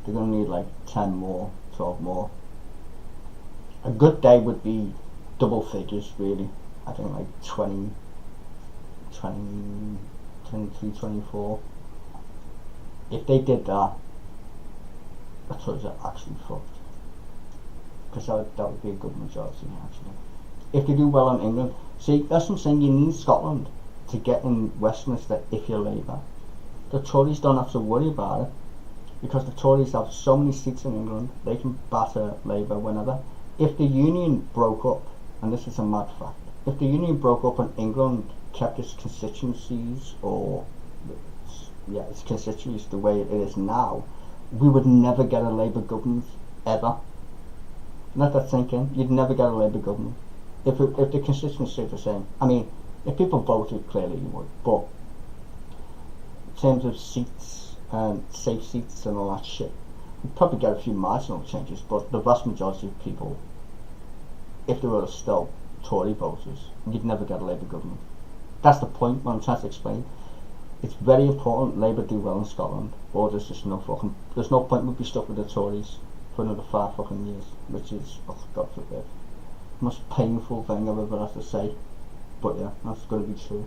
They're going to need like 10 more, 12 more. A good day would be double figures, really. I think like 20, 23, 24. If they did that, the Tories are actually fucked. Because that would be a good majority, actually. If they do well in England, see, that's what I'm saying, you need Scotland to get in Westminster if you're Labour. The Tories don't have to worry about it, because the Tories have so many seats in England, they can batter Labour whenever. If the Union broke up, and this is a mad fact, if the Union broke up and England kept its constituencies, or its constituencies the way it is now, we would never get a Labour government, ever. Let that sink in. You'd never get a Labour government. If the constituencies stayed the same. I mean, if people voted, clearly you would, but in terms of seats, safe seats and all that shit, you'd probably get a few marginal changes, but the vast majority of people, if they were still Tory voters, you'd never get a Labour government. That's the point what I'm trying to explain. It's very important Labour do well in Scotland, or there's just no point we'd be stuck with the Tories for another 5 fucking years, which is, oh, God forbid, the most painful thing I've ever had to say. But yeah, that's going to be true.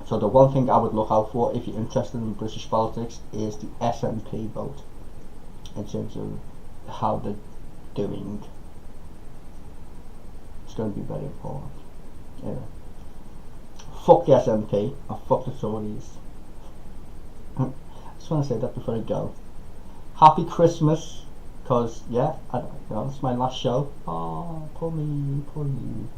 So the one thing I would look out for if you're interested in British politics is the SNP vote, in terms of how they're doing. It's going to be very important. Anyway, fuck the SNP and fuck the Tories. I just want to say that before I go. Happy Christmas, because yeah, it's my last show. Oh, poor me, poor you.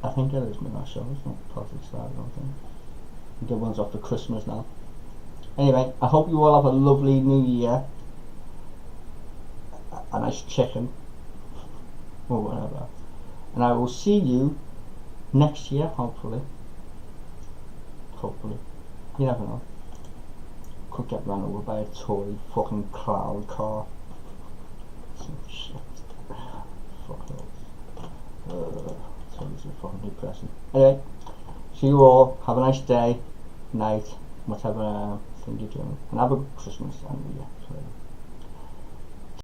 I think it is my last show. It's not Politics Style, I don't think. I think everyone's off for Christmas now. Anyway, I hope you all have a lovely New Year. A nice chicken, or whatever. And I will see you next year, hopefully. Hopefully. You never know. Could get run over by a Tory fucking cloud car. Some shit. Fuck those. Tories are fucking depressing. Anyway, see you all. Have a nice day, night, whatever thing you're doing. And have a good Christmas and New Year.